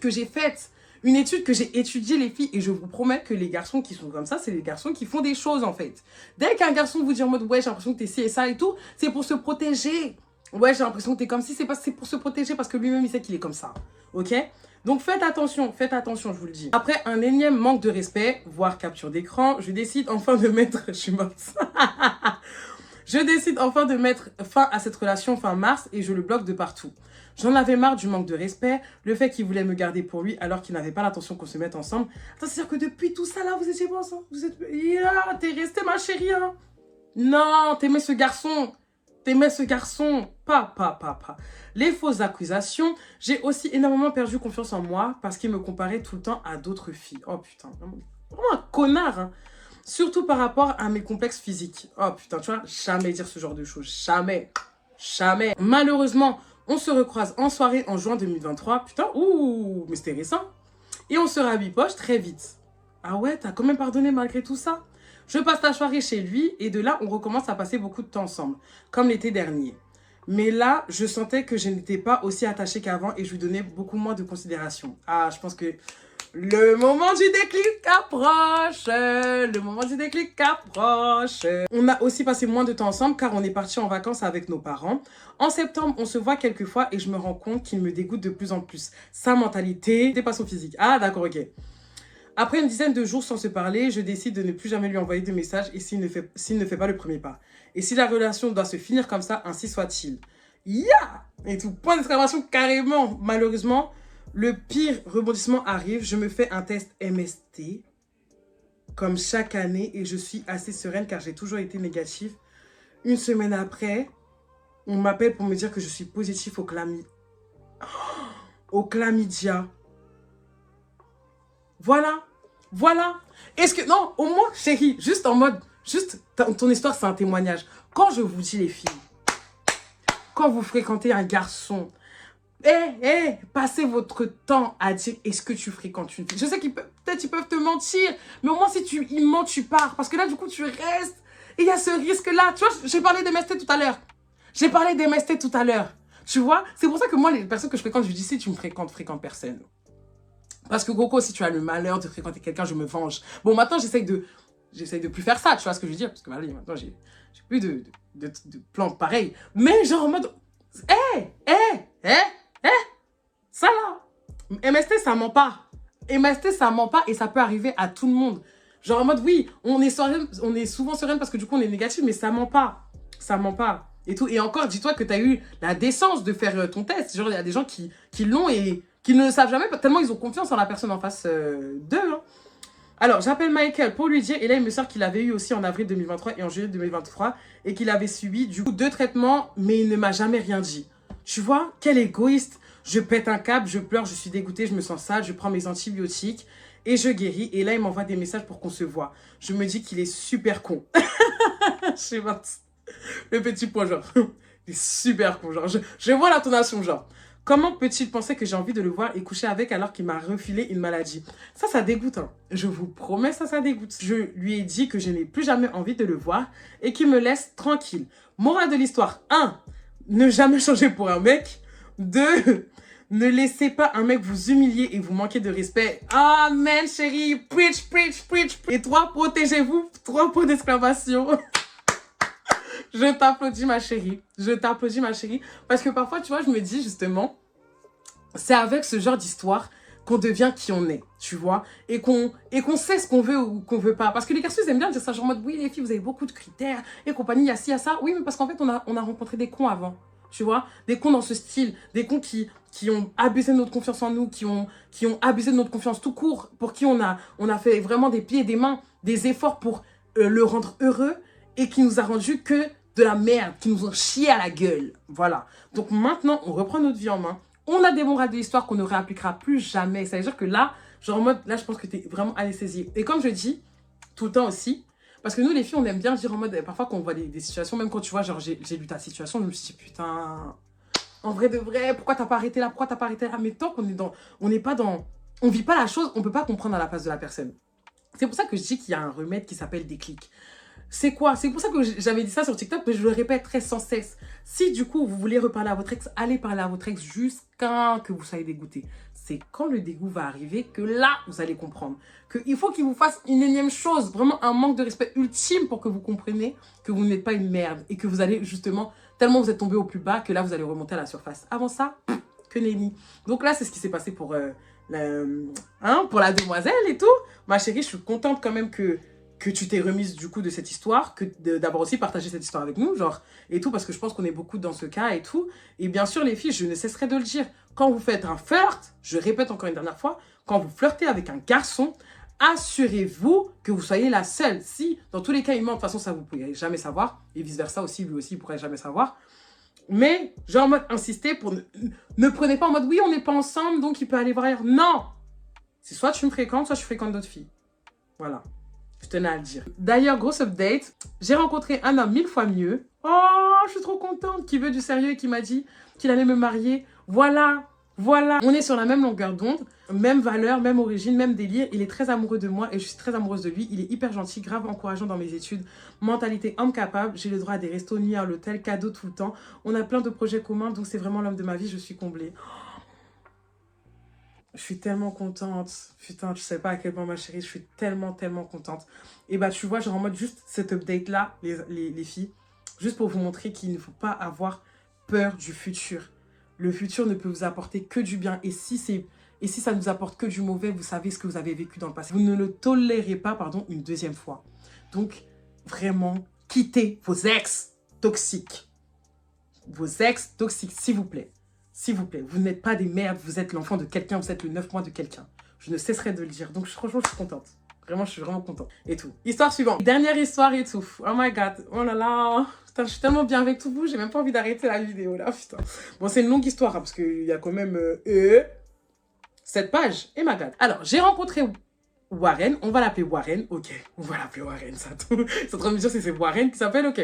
que j'ai faite. Une étude que j'ai étudié les filles. Et je vous promets que les garçons qui sont comme ça, c'est les garçons qui font des choses, en fait. Dès qu'un garçon vous dit en mode, ouais, j'ai l'impression que t'es ci et ça et tout, c'est pour se protéger. Ouais, j'ai l'impression que t'es comme ci, c'est pour se protéger parce que lui-même, il sait qu'il est comme ça. Ok ? Donc faites attention, je vous le dis. Après un énième manque de respect, voire capture d'écran, je décide enfin de mettre... Je suis morte. Je décide enfin de mettre fin à cette relation fin mars et je le bloque de partout. J'en avais marre du manque de respect, le fait qu'il voulait me garder pour lui alors qu'il n'avait pas l'intention qu'on se mette ensemble. Attends, c'est-à-dire que depuis tout ça là, vous étiez pas ensemble? Vous êtes... Yeah, t'es restée ma chérie, hein? Non, t'aimais ce garçon. Pas. Les fausses accusations. J'ai aussi énormément perdu confiance en moi parce qu'il me comparait tout le temps à d'autres filles. Oh putain, vraiment un connard, hein. Surtout par rapport à mes complexes physiques. Oh putain, tu vois, jamais dire ce genre de choses. Jamais. Malheureusement, on se recroise en soirée en juin 2023. Putain, ouh, mais c'était récent. Et on se rabipoche très vite. Ah ouais, t'as quand même pardonné malgré tout ça? Je passe la soirée chez lui et de là, on recommence à passer beaucoup de temps ensemble, comme l'été dernier. Mais là, je sentais que je n'étais pas aussi attachée qu'avant et je lui donnais beaucoup moins de considération. Ah, je pense que le moment du déclic approche. On a aussi passé moins de temps ensemble car on est partis en vacances avec nos parents. En septembre, on se voit quelques fois et je me rends compte qu'il me dégoûte de plus en plus. Sa mentalité, c'est pas son physique. Ah, d'accord, ok. Après une dizaine de jours sans se parler, je décide de ne plus jamais lui envoyer de messages et s'il ne fait pas le premier pas. Et si la relation doit se finir comme ça, ainsi soit-il. Ya! Et tout, point d'exclamation carrément. Malheureusement, le pire rebondissement arrive. Je me fais un test MST, comme chaque année, et je suis assez sereine car j'ai toujours été négative. Une semaine après, on m'appelle pour me dire que je suis positive au chlamydia. Voilà. Est-ce que... Non, au moins, chérie, juste en mode... Juste, ton histoire, c'est un témoignage. Quand je vous dis, les filles, quand vous fréquentez un garçon, passez votre temps à dire, est-ce que tu fréquentes une fille? Je sais qu'ils peut-être ils peuvent te mentir, mais au moins, si ils mentent, tu pars. Parce que là, du coup, tu restes. Et il y a ce risque-là. Tu vois, j'ai parlé des MST tout à l'heure. Tu vois, c'est pour ça que moi, les personnes que je fréquente, je dis, si tu me fréquentes personne. Parce que Coco, si tu as le malheur de fréquenter quelqu'un, je me venge. Bon, maintenant, j'essaye de plus faire ça, tu vois ce que je veux dire? Parce que voilà, maintenant, j'ai plus de plans pareils. Mais genre en mode, ça là, MST, ça ment pas. MST, ça ment pas et ça peut arriver à tout le monde. Genre en mode, oui, on est souvent sereine parce que du coup, on est négatif, mais ça ment pas. Ça ment pas. Et tout. Et encore, dis-toi que tu as eu la décence de faire ton test. Genre, il y a des gens qui l'ont et qui ne le savent jamais, tellement ils ont confiance en la personne en face d'eux. Hein. Alors, j'appelle Michael pour lui dire, et là, il me sort qu'il avait eu aussi en avril 2023 et en juillet 2023, et qu'il avait subi, du coup, 2 traitements, mais il ne m'a jamais rien dit. Tu vois, quel égoïste. Je pète un câble, je pleure, je suis dégoûtée, je me sens sale, je prends mes antibiotiques, et je guéris. Et là, il m'envoie des messages pour qu'on se voit. Je me dis qu'il est super con. Je sais pas. Le petit point, genre. Il est super con, genre. Je vois l'intonation, genre. Comment peut-il penser que j'ai envie de le voir et coucher avec alors qu'il m'a refilé une maladie? Ça dégoûte. Hein. Je vous promets, ça dégoûte. Je lui ai dit que je n'ai plus jamais envie de le voir et qu'il me laisse tranquille. Morale de l'histoire. 1. Ne jamais changer pour un mec. 2. Ne laissez pas un mec vous humilier et vous manquer de respect. Amen, chérie. Preach, preach, preach. Et 3. Protégez-vous. 3 points d'exclamation. Je t'applaudis, ma chérie. Je t'applaudis, ma chérie. Parce que parfois, tu vois, je me dis justement, c'est avec ce genre d'histoire qu'on devient qui on est, tu vois. Et qu'on sait ce qu'on veut ou qu'on veut pas. Parce que les garçons, ils aiment bien dire ça, genre en mode, oui, les filles, vous avez beaucoup de critères et compagnie, il y a ci, il y a ça. Oui, mais parce qu'en fait, on a rencontré des cons avant, tu vois. Des cons dans ce style. Des cons qui ont abusé de notre confiance en nous, qui ont abusé de notre confiance tout court, pour qui on a fait vraiment des pieds et des mains, des efforts pour le rendre heureux et qui nous a rendu que de la merde, qui nous ont chié à la gueule. Voilà. Donc maintenant, on reprend notre vie en main. On a des morales de l'histoire qu'on ne réappliquera plus jamais. Ça veut dire que là, genre en mode, là, je pense que tu es vraiment anesthésiée. Et comme je dis, tout le temps aussi, parce que nous, les filles, on aime bien dire en mode, parfois quand on voit des situations, même quand tu vois, genre, j'ai lu ta situation, je me suis dit, putain, en vrai de vrai, pourquoi t'as pas arrêté là? Pourquoi t'as pas arrêté là? Mais tant qu'on est dans, on n'est pas dans, on vit pas la chose, on peut pas comprendre à la place de la personne. C'est pour ça que je dis qu'il y a un remède qui s'appelle déclic. C'est quoi? C'est pour ça que j'avais dit ça sur TikTok, mais je le répéterai sans cesse. Si du coup, vous voulez reparler à votre ex, allez parler à votre ex jusqu'à que vous soyez dégoûté. C'est quand le dégoût va arriver que là, vous allez comprendre. Qu'il faut qu'il vous fasse une énième chose, vraiment un manque de respect ultime pour que vous compreniez que vous n'êtes pas une merde et que vous allez justement, tellement vous êtes tombé au plus bas que là, vous allez remonter à la surface. Avant ça, que nenni. Donc là, c'est ce qui s'est passé pour la demoiselle et tout. Ma chérie, je suis contente quand même que tu t'es remise du coup de cette histoire, que d'avoir aussi partagé cette histoire avec nous, genre, et tout, parce que je pense qu'on est beaucoup dans ce cas et tout. Et bien sûr, les filles, je ne cesserai de le dire. Quand vous faites un flirt, je répète encore une dernière fois, quand vous flirtez avec un garçon, assurez-vous que vous soyez la seule. Si, dans tous les cas, il ment, de toute façon, ça, vous ne pourrez jamais savoir. Et vice-versa aussi, lui aussi, il ne pourrait jamais savoir. Mais, genre, en mode, insister pour ne prenez pas en mode, oui, on n'est pas ensemble, donc il peut aller voir ailleurs. Non! C'est soit tu me fréquentes, soit je fréquente d'autres filles. Voilà. Je tenais à le dire. D'ailleurs, grosse update, j'ai rencontré un homme 1000 fois mieux. Oh, je suis trop contente, qui veut du sérieux et qui m'a dit qu'il allait me marier. Voilà, voilà. On est sur la même longueur d'onde, même valeur, même origine, même délire. Il est très amoureux de moi et je suis très amoureuse de lui. Il est hyper gentil, grave encourageant dans mes études. Mentalité homme capable. J'ai le droit à des restos, nuits à l'hôtel, cadeaux tout le temps. On a plein de projets communs, donc c'est vraiment l'homme de ma vie. Je suis comblée. Je suis tellement contente. Putain, je sais pas à quel point, ma chérie, je suis tellement, tellement contente. Et bah, tu vois, genre en mode juste cette update-là, les filles, juste pour vous montrer qu'il ne faut pas avoir peur du futur. Le futur ne peut vous apporter que du bien. Et si ça ne vous apporte que du mauvais, vous savez ce que vous avez vécu dans le passé. Vous ne le tolérez pas, pardon, une deuxième fois. Donc, vraiment, quittez vos ex toxiques. Vos ex toxiques, s'il vous plaît. S'il vous plaît, vous n'êtes pas des merdes, vous êtes l'enfant de quelqu'un, vous êtes le 9 mois de quelqu'un. Je ne cesserai de le dire. Donc franchement, je suis contente. Vraiment, je suis vraiment contente. Et tout. Histoire suivante. Dernière histoire et tout. Oh my god. Oh là là. Putain, je suis tellement bien avec tout vous, j'ai même pas envie d'arrêter la vidéo là. Putain. Bon, c'est une longue histoire, hein, parce qu'il y a quand même 7 pages. Et my god. Alors, j'ai rencontré Warren. On va l'appeler Warren. Ok. On va l'appeler Warren, ça tout. C'est en train de me dire si c'est Warren qui s'appelle. Ok.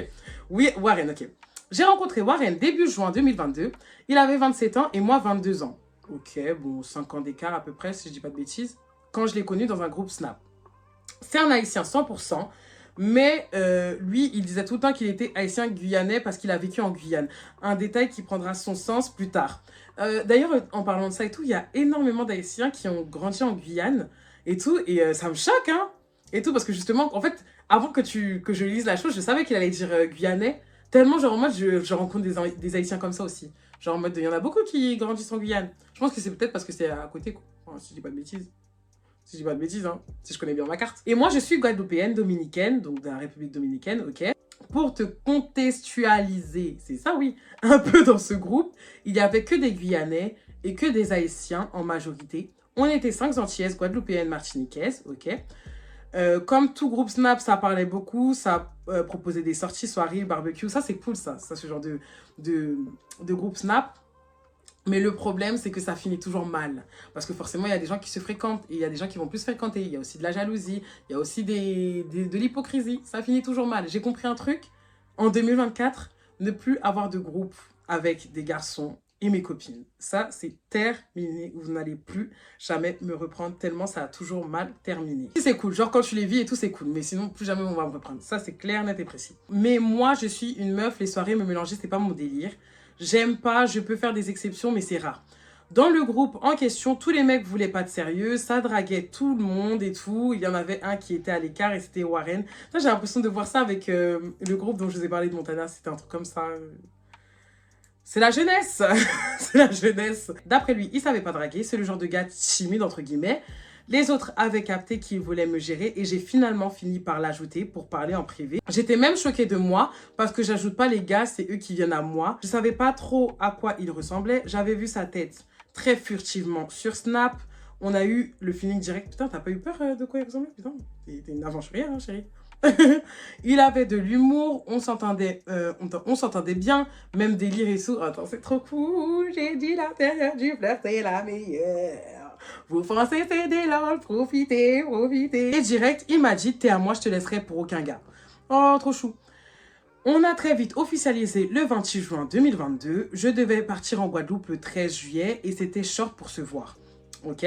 Oui, Warren, ok. J'ai rencontré Warren début juin 2022. Il avait 27 ans et moi 22 ans. Ok, bon, 5 ans d'écart à peu près, si je dis pas de bêtises. Quand je l'ai connu dans un groupe Snap. C'est un Haïtien 100%, mais lui, il disait tout le temps qu'il était Haïtien guyanais parce qu'il a vécu en Guyane. Un détail qui prendra son sens plus tard. D'ailleurs, en parlant de ça et tout, il y a énormément d'Haïtiens qui ont grandi en Guyane et tout, et ça me choque, hein, et tout, parce que justement, en fait, avant que je lise la chose, je savais qu'il allait dire guyanais. Tellement, genre, en mode, je rencontre des Haïtiens comme ça aussi. Genre, en mode, il y en a beaucoup qui grandissent en Guyane. Je pense que c'est peut-être parce que c'est à côté, quoi. Enfin, si je dis pas de bêtises. Si je dis pas de bêtises, hein, si je connais bien ma carte. Et moi, je suis guadeloupéenne, dominicaine, donc de la République dominicaine, ok. Pour te contextualiser, c'est ça, oui, un peu dans ce groupe, il n'y avait que des Guyanais et que des Haïtiens en majorité. On était 5 Antillaises, guadeloupéennes, martiniquaises, ok. Comme tout groupe Snap, ça parlait beaucoup, ça proposait des sorties, soirées, barbecue, ça c'est cool ça ce genre de groupe Snap. Mais le problème, c'est que ça finit toujours mal. Parce que forcément, il y a des gens qui se fréquentent et il y a des gens qui vont plus se fréquenter. Il y a aussi de la jalousie, il y a aussi de l'hypocrisie. Ça finit toujours mal. J'ai compris un truc. En 2024, ne plus avoir de groupe avec des garçons et mes copines. Ça, c'est terminé. Vous n'allez plus jamais me reprendre tellement ça a toujours mal terminé. C'est cool. Genre, quand tu les vis et tout, c'est cool. Mais sinon, plus jamais on va me reprendre. Ça, c'est clair, net et précis. Mais moi, je suis une meuf. Les soirées me mélanger, c'est pas mon délire. J'aime pas, je peux faire des exceptions, mais c'est rare. Dans le groupe en question, tous les mecs voulaient pas de sérieux, ça draguait tout le monde et tout. Il y en avait un qui était à l'écart et c'était Warren. J'ai l'impression de voir ça avec le groupe dont je vous ai parlé de Montana, c'était un truc comme ça. C'est la jeunesse. C'est la jeunesse. D'après lui, il savait pas draguer, c'est le genre de gars timide, entre guillemets. Les autres avaient capté qu'il voulait me gérer et j'ai finalement fini par l'ajouter pour parler en privé. J'étais même choquée de moi parce que j'ajoute pas les gars, c'est eux qui viennent à moi. Je savais pas trop à quoi il ressemblait. J'avais vu sa tête très furtivement sur Snap. On a eu le feeling direct. Putain, t'as pas eu peur de quoi il ressemblait? Putain, t'es une aventurière, hein, chérie. Il avait de l'humour, on s'entendait bien, même délire et tout. Attends, c'est trop cool. J'ai dit la période du flirt, c'est la meilleure. Vous Français, c'est des lol, profitez, profitez. Et direct, il m'a dit, t'es à moi, je te laisserai pour aucun gars. Oh, trop chou. On a très vite officialisé le 28 juin 2022. Je devais partir en Guadeloupe le 13 juillet et c'était short pour se voir. Ok?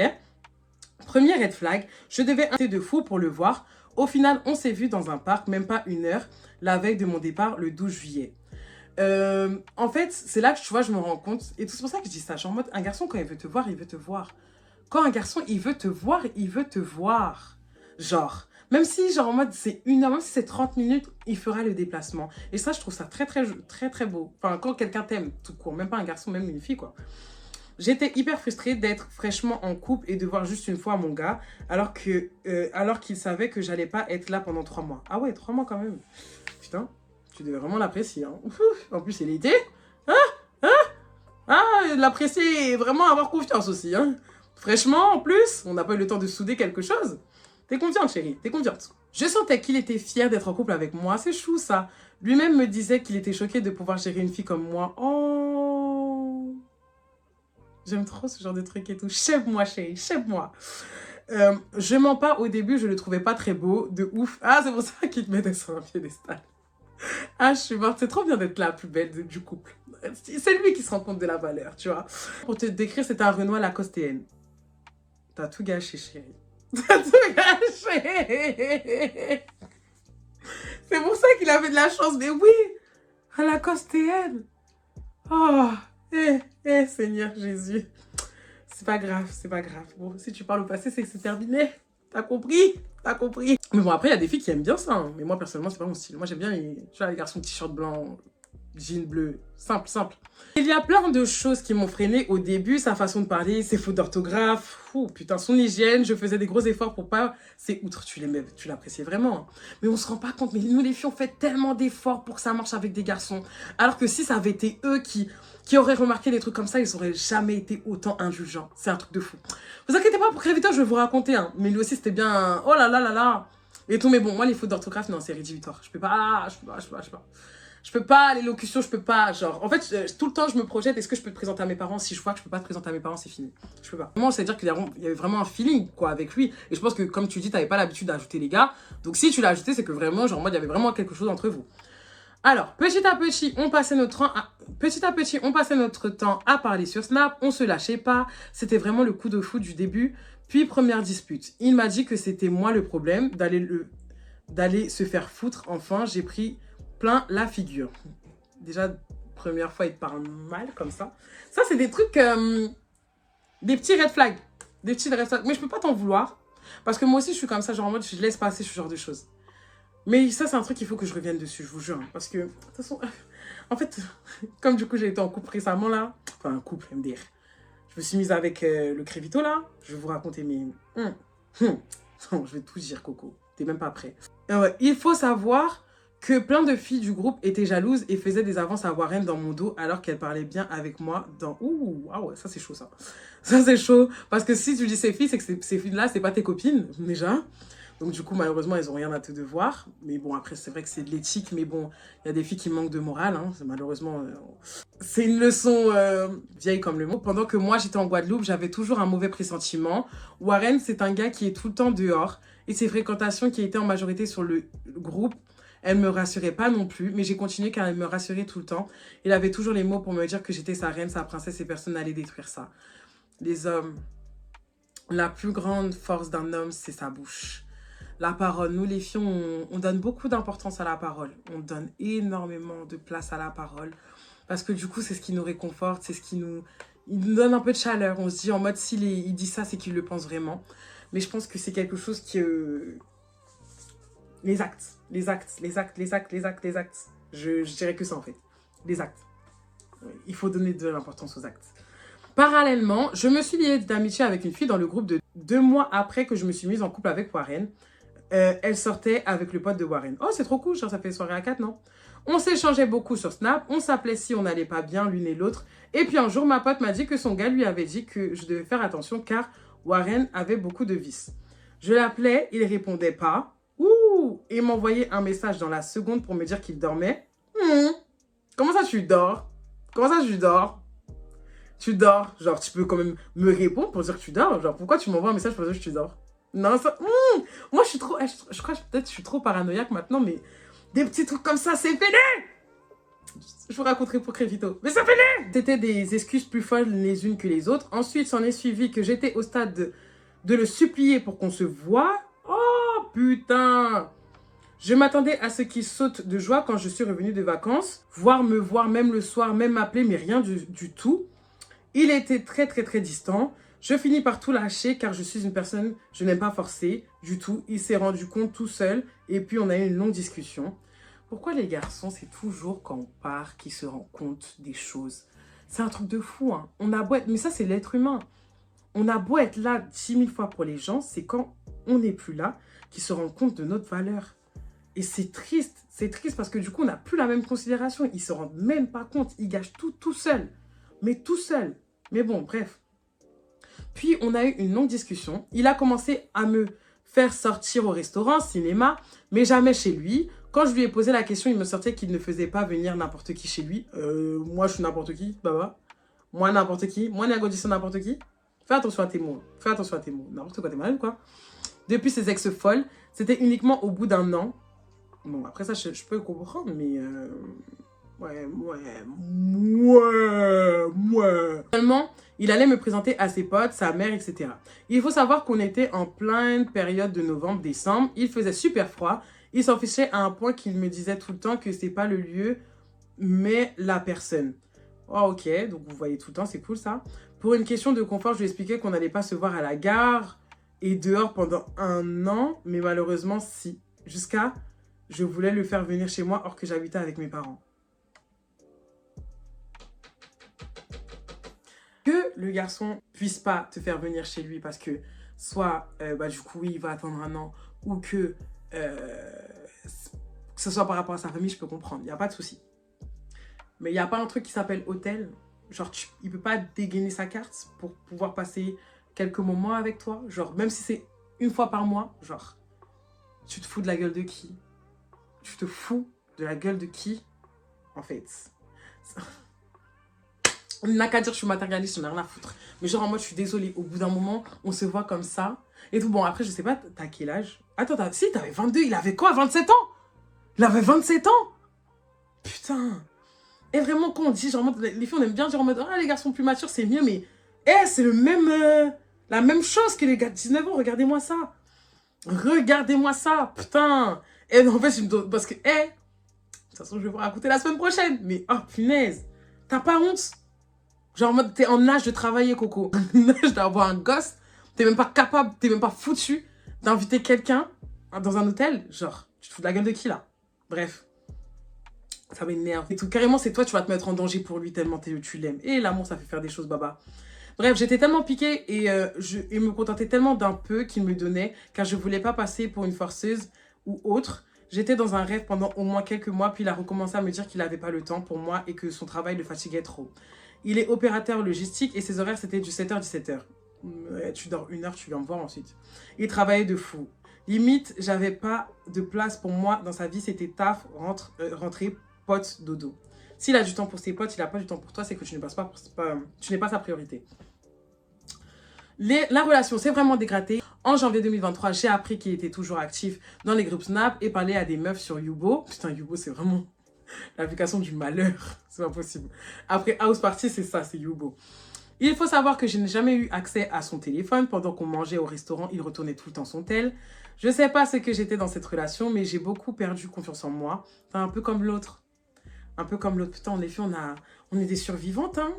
Premier red flag, je devais inviter de fou pour le voir. Au final, on s'est vu dans un parc, même pas 1 heure, la veille de mon départ, le 12 juillet. En fait, c'est là que tu vois, je me rends compte. Et c'est pour ça que je dis ça. Genre en mode, un garçon, quand il veut te voir, il veut te voir. Quand un garçon, il veut te voir, il veut te voir. Genre, même si, genre en mode, c'est 1 heure, même si c'est 30 minutes, il fera le déplacement. Et ça, je trouve ça très, très, très, très beau. Enfin, quand quelqu'un t'aime, tout court. Même pas un garçon, même une fille, quoi. J'étais hyper frustrée d'être fraîchement en couple et de voir juste une fois mon gars, alors qu'il savait que j'allais pas être là pendant 3 mois. Ah ouais, 3 mois quand même. Putain, tu devais vraiment l'apprécier. Hein. En plus, c'est l'été. L'apprécier et vraiment avoir confiance aussi. Hein. Fraîchement, en plus, on n'a pas eu le temps de souder quelque chose. T'es confiante, chérie, t'es confiante. Je sentais qu'il était fier d'être en couple avec moi. C'est chou, ça. Lui-même me disait qu'il était choqué de pouvoir gérer une fille comme moi. Oh, j'aime trop ce genre de truc et tout. Chève-moi, chérie, chève-moi. Je mens pas, au début, je le trouvais pas très beau, de ouf. Ah, c'est pour ça qu'il te mettait sur un piédestal. Ah, je suis morte. C'est trop bien d'être la plus belle du couple. C'est lui qui se rend compte de la valeur, tu vois. Pour te décrire, c'était un Renoir lacostéenne. T'as tout gâché, chérie. T'as tout gâché. C'est pour ça qu'il avait de la chance. Mais oui, un lacostéenne. Oh, Seigneur Jésus. C'est pas grave, c'est pas grave. Bon, si tu parles au passé, c'est que c'est terminé. T'as compris? T'as compris? Mais bon, après, il y a des filles qui aiment bien ça. Hein. Mais moi, personnellement, c'est pas mon style. Moi, j'aime bien les garçons t-shirt blanc, jean bleu. Simple, simple. Il y a plein de choses qui m'ont freiné au début. Sa façon de parler, ses fautes d'orthographe. Putain, son hygiène. Je faisais des gros efforts pour pas... C'est outre, tu l'appréciais vraiment. Hein. Mais on se rend pas compte. Mais nous, les filles, on fait tellement d'efforts pour que ça marche avec des garçons. Alors que si ça avait été eux qui auraient remarqué des trucs comme ça, ils auraient jamais été autant indulgents. C'est un truc de fou. Vous inquiétez pas, pour Crévitor, je vais vous raconter. Hein. Mais lui aussi, c'était bien... Oh là là là là. Et tout, mais bon, moi, les fautes d'orthographe, non, c'est rédhibitoire. Je peux pas. Je peux pas, l'élocution, je peux pas, genre, en fait, tout le temps, je me projette, est-ce que je peux te présenter à mes parents? Si je vois que je peux pas te présenter à mes parents, c'est fini. Je peux pas. Moi, c'est-à-dire qu'il y avait vraiment un feeling, quoi, avec lui. Et je pense que, comme tu dis, t'avais pas l'habitude d'ajouter les gars. Donc, si tu l'as ajouté, c'est que vraiment, genre, moi, il y avait vraiment quelque chose entre vous. Alors, petit à petit, on passait notre temps à parler sur Snap. On se lâchait pas. C'était vraiment le coup de foot du début. Puis, première dispute. Il m'a dit que c'était moi le problème, d'aller se faire foutre. Enfin, j'ai pris plein la figure. Déjà, première fois, il te parle mal comme ça. Ça, c'est des trucs... des petits red flags. Des petits red flags. Mais je peux pas t'en vouloir. Parce que moi aussi, je suis comme ça, genre en mode, je laisse passer ce genre de choses. Mais ça, c'est un truc qu'il faut que je revienne dessus, je vous jure. Hein, parce que, de toute façon, en fait, comme du coup, j'ai été en couple récemment, là. Enfin, un couple, MDR. Je me suis mise avec le Crévito, là. Je vais vous raconter mes... Non, je vais tout dire, Coco. T'es même pas prêt. Ouais, il faut savoir que plein de filles du groupe étaient jalouses et faisaient des avances à Warren dans mon dos alors qu'elle parlait bien avec moi dans... Ouh, ah ouais, ça c'est chaud ça. Ça c'est chaud. Parce que si tu dis ces filles, c'est que ces filles-là, c'est pas tes copines, déjà. Donc du coup, malheureusement, elles ont rien à te devoir. Mais bon, après, c'est vrai que c'est de l'éthique. Mais bon, il y a des filles qui manquent de morale. Hein. Malheureusement, c'est une leçon vieille comme le mot. Pendant que moi, j'étais en Guadeloupe, j'avais toujours un mauvais pressentiment. Warren, c'est un gars qui est tout le temps dehors. Et ses fréquentations qui étaient en majorité sur le groupe, elle me rassurait pas non plus, mais j'ai continué car elle me rassurait tout le temps. Il avait toujours les mots pour me dire que j'étais sa reine, sa princesse et personne n'allait détruire ça. Les hommes, la plus grande force d'un homme, c'est sa bouche. La parole, nous les filles, on donne beaucoup d'importance à la parole. On donne énormément de place à la parole. Parce que du coup, c'est ce qui nous réconforte, c'est ce qui nous... Il nous donne un peu de chaleur. On se dit en mode, il dit ça, c'est qu'il le pense vraiment. Mais je pense que c'est quelque chose qui... Les actes. Je dirais que ça en fait. Les actes. Il faut donner de l'importance aux actes. Parallèlement, je me suis liée d'amitié avec une fille dans le groupe de 2 mois après que je me suis mise en couple avec Warren. Elle sortait avec le pote de Warren. Oh, c'est trop cool, genre, ça fait soirée à 4, non? On s'échangeait beaucoup sur Snap, on s'appelait si on n'allait pas bien l'une et l'autre. Et puis un jour, ma pote m'a dit que son gars lui avait dit que je devais faire attention car Warren avait beaucoup de vices. Je l'appelais, il répondait pas. Ouh! Et il m'envoyait un message dans la seconde pour me dire qu'il dormait. Comment ça tu dors? Comment ça tu dors? Tu dors? Genre, tu peux quand même me répondre pour dire que tu dors. Genre, pourquoi tu m'envoies un message pour dire que tu dors? Non, ça... Moi, je suis trop... Je crois que peut-être je suis trop paranoïaque maintenant, mais des petits trucs comme ça, c'est fini! Je vous raconterai pour Crévito. Mais ça fini! C'était des excuses plus folles les unes que les autres. Ensuite, s'en est suivi que j'étais au stade de le supplier pour qu'on se voie. Oh, putain! Je m'attendais à ce qu'il saute de joie quand je suis revenue de vacances. Me voir même le soir, même m'appeler, mais rien du tout. Il était très distant. Je finis par tout lâcher car je suis une personne, je n'aime pas forcer du tout. Il s'est rendu compte tout seul et puis on a eu une longue discussion. Pourquoi les garçons, c'est toujours quand on part qu'ils se rendent compte des choses? C'est un truc de fou, hein. On a beau être... Mais ça, c'est l'être humain. On a beau être là 10 000 fois pour les gens, c'est quand on n'est plus là qu'ils se rendent compte de notre valeur. Et c'est triste parce que du coup, on n'a plus la même considération. Ils se rendent même pas compte. Ils gâchent tout seul. Mais tout seul. Mais bon, bref. Puis, on a eu une longue discussion. Il a commencé à me faire sortir au restaurant, cinéma, mais jamais chez lui. Quand je lui ai posé la question, il me sortait qu'il ne faisait pas venir n'importe qui chez lui. Moi, je suis n'importe qui, baba. Moi, n'importe qui. Moi, Niagodisson, n'importe qui. Fais attention à tes mots. Fais attention à tes mots. N'importe quoi, t'es malade, quoi. Depuis ses ex-folles, c'était uniquement au bout d'un an. Bon, après ça, je peux comprendre, mais... Ouais. Finalement, il allait me présenter à ses potes, sa mère, etc. Il faut savoir qu'on était en pleine période de novembre-décembre. Il faisait super froid. Il s'en fichait à un point qu'il me disait tout le temps que c'est pas le lieu, mais la personne. Oh, ok, donc vous voyez tout le temps, c'est cool ça. Pour une question de confort, je lui ai expliqué qu'on n'allait pas se voir à la gare et dehors pendant 1 an, mais malheureusement, si. Jusqu'à... Je voulais le faire venir chez moi, or que j'habitais avec mes parents. Que le garçon puisse pas te faire venir chez lui parce que soit, du coup, oui, il va attendre 1 an, ou que ce soit par rapport à sa famille, je peux comprendre. Il n'y a pas de souci. Mais il n'y a pas un truc qui s'appelle hôtel. Genre, il peut pas dégainer sa carte pour pouvoir passer quelques moments avec toi. Genre, même si c'est 1 fois par mois, genre, tu te fous de la gueule de qui? Tu te fous de la gueule de qui, en fait? On n'a qu'à dire je suis matérialiste, on n'a rien à foutre. Mais genre en mode, je suis désolée, au bout d'un moment, on se voit comme ça. Et tout, bon, après, je sais pas, t'as quel âge? Attends, si, t'avais 22, il avait quoi, 27 ans? Il avait 27 ans? Putain. Et vraiment, quand on dit, genre, les filles, on aime bien dire en mode, ah, les garçons plus matures, c'est mieux, mais... c'est le même... la même chose que les gars de 19 ans, regardez-moi ça. Regardez-moi ça, putain. Et en fait, parce que, de toute façon, je vais vous raconter la semaine prochaine. Mais, oh, punaise. T'as pas honte? Genre, en mode, t'es en âge de travailler, Coco. En âge d'avoir un gosse. T'es même pas capable, t'es même pas foutu d'inviter quelqu'un dans un hôtel. Genre, tu te fous de la gueule de qui, là? Bref. Ça m'énerve. Et tout, carrément, c'est toi, tu vas te mettre en danger pour lui tellement tu l'aimes. Et l'amour, ça fait faire des choses, baba. Bref, j'étais tellement piquée et il me contentait tellement d'un peu qu'il me donnait, car je voulais pas passer pour une forceuse ou autre. J'étais dans un rêve pendant au moins quelques mois, puis il a recommencé à me dire qu'il n'avait pas le temps pour moi et que son travail le fatiguait trop. Il est opérateur logistique et ses horaires c'était du 7h, 17h. Ouais, tu dors 1 heure, tu viens me voir ensuite. Il travaillait de fou. Limite, j'avais pas de place pour moi dans sa vie, c'était taf, rentrer, pote, dodo. S'il a du temps pour ses potes, il n'a pas du temps pour toi, c'est que tu n'es pas sa priorité. La relation s'est vraiment dégradée. En janvier 2023, j'ai appris qu'il était toujours actif dans les groupes Snap et parlait à des meufs sur Yubo. Putain, Yubo, c'est vraiment l'application du malheur. C'est pas possible. Après House Party, c'est ça, c'est Yubo. Il faut savoir que je n'ai jamais eu accès à son téléphone. Pendant qu'on mangeait au restaurant, il retournait tout le temps son tel. Je sais pas ce que j'étais dans cette relation, mais j'ai beaucoup perdu confiance en moi. Enfin, un peu comme l'autre. Un peu comme l'autre. Putain, en effet, on est des survivantes, hein.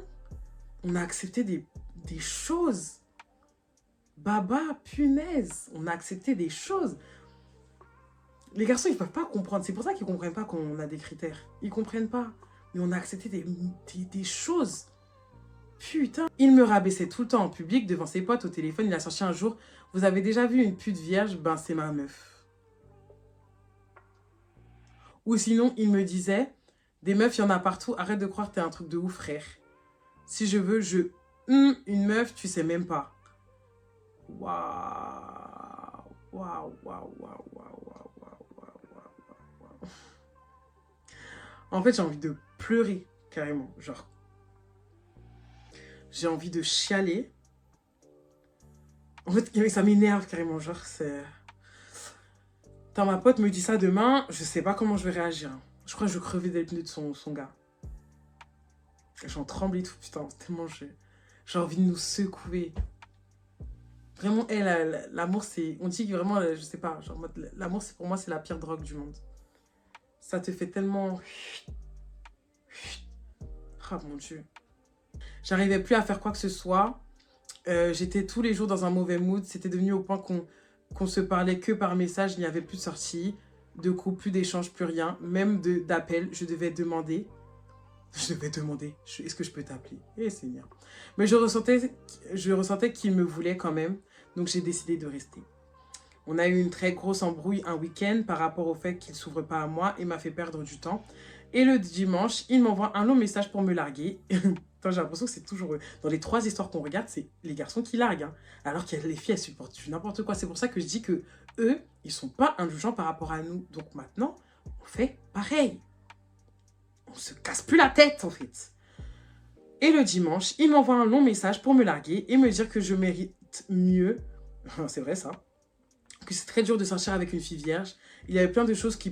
On a accepté des choses. Baba, punaise. On a accepté des choses. Les garçons, ils peuvent pas comprendre. C'est pour ça qu'ils comprennent pas qu'on a des critères. Ils comprennent pas. Mais on a accepté des choses. Putain. Il me rabaissait tout le temps en public devant ses potes au téléphone. Il a sorti un jour. Vous avez déjà vu une pute vierge? Ben, c'est ma meuf. Ou sinon, il me disait, des meufs, il y en a partout. Arrête de croire que t'es un truc de ouf, frère. Si je veux, une meuf, tu sais même pas. Waouh. Waouh, waouh, waouh, waouh, waouh. En fait, j'ai envie de pleurer, carrément. Genre, j'ai envie de chialer. En fait, ça m'énerve carrément. Genre, c'est... Quand ma pote me dit ça demain, je sais pas comment je vais réagir. Je crois que je vais crever des pneus de son gars. J'en tremble et tout, putain. Tellement j'ai envie de nous secouer. Vraiment, l'amour, c'est... On dit que vraiment, je sais pas, genre, l'amour, pour moi, c'est la pire drogue du monde. Ça te fait tellement... Ah, mon Dieu. J'arrivais plus à faire quoi que ce soit. J'étais tous les jours dans un mauvais mood. C'était devenu au point qu'on se parlait que par message. Il n'y avait plus de sortie, de coups, plus d'échanges, plus rien. Même d'appels, je devais demander. Est-ce que je peux t'appeler? Eh, Seigneur. Mais je ressentais qu'il me voulait quand même. Donc, j'ai décidé de rester. On a eu une très grosse embrouille un week-end par rapport au fait qu'il ne s'ouvre pas à moi et m'a fait perdre du temps. Et le dimanche, il m'envoie un long message pour me larguer. J'ai l'impression que c'est toujours... Dans les 3 histoires qu'on regarde, c'est les garçons qui larguent. Hein. Alors que les filles, elles supportent n'importe quoi. C'est pour ça que je dis que eux, ils sont pas indulgents par rapport à nous. Donc maintenant, on fait pareil. On se casse plus la tête, en fait. Et le dimanche, il m'envoie un long message pour me larguer et me dire que je mérite mieux. C'est vrai, ça. Que c'est très dur de sortir avec une fille vierge. Il y avait plein de choses qu'on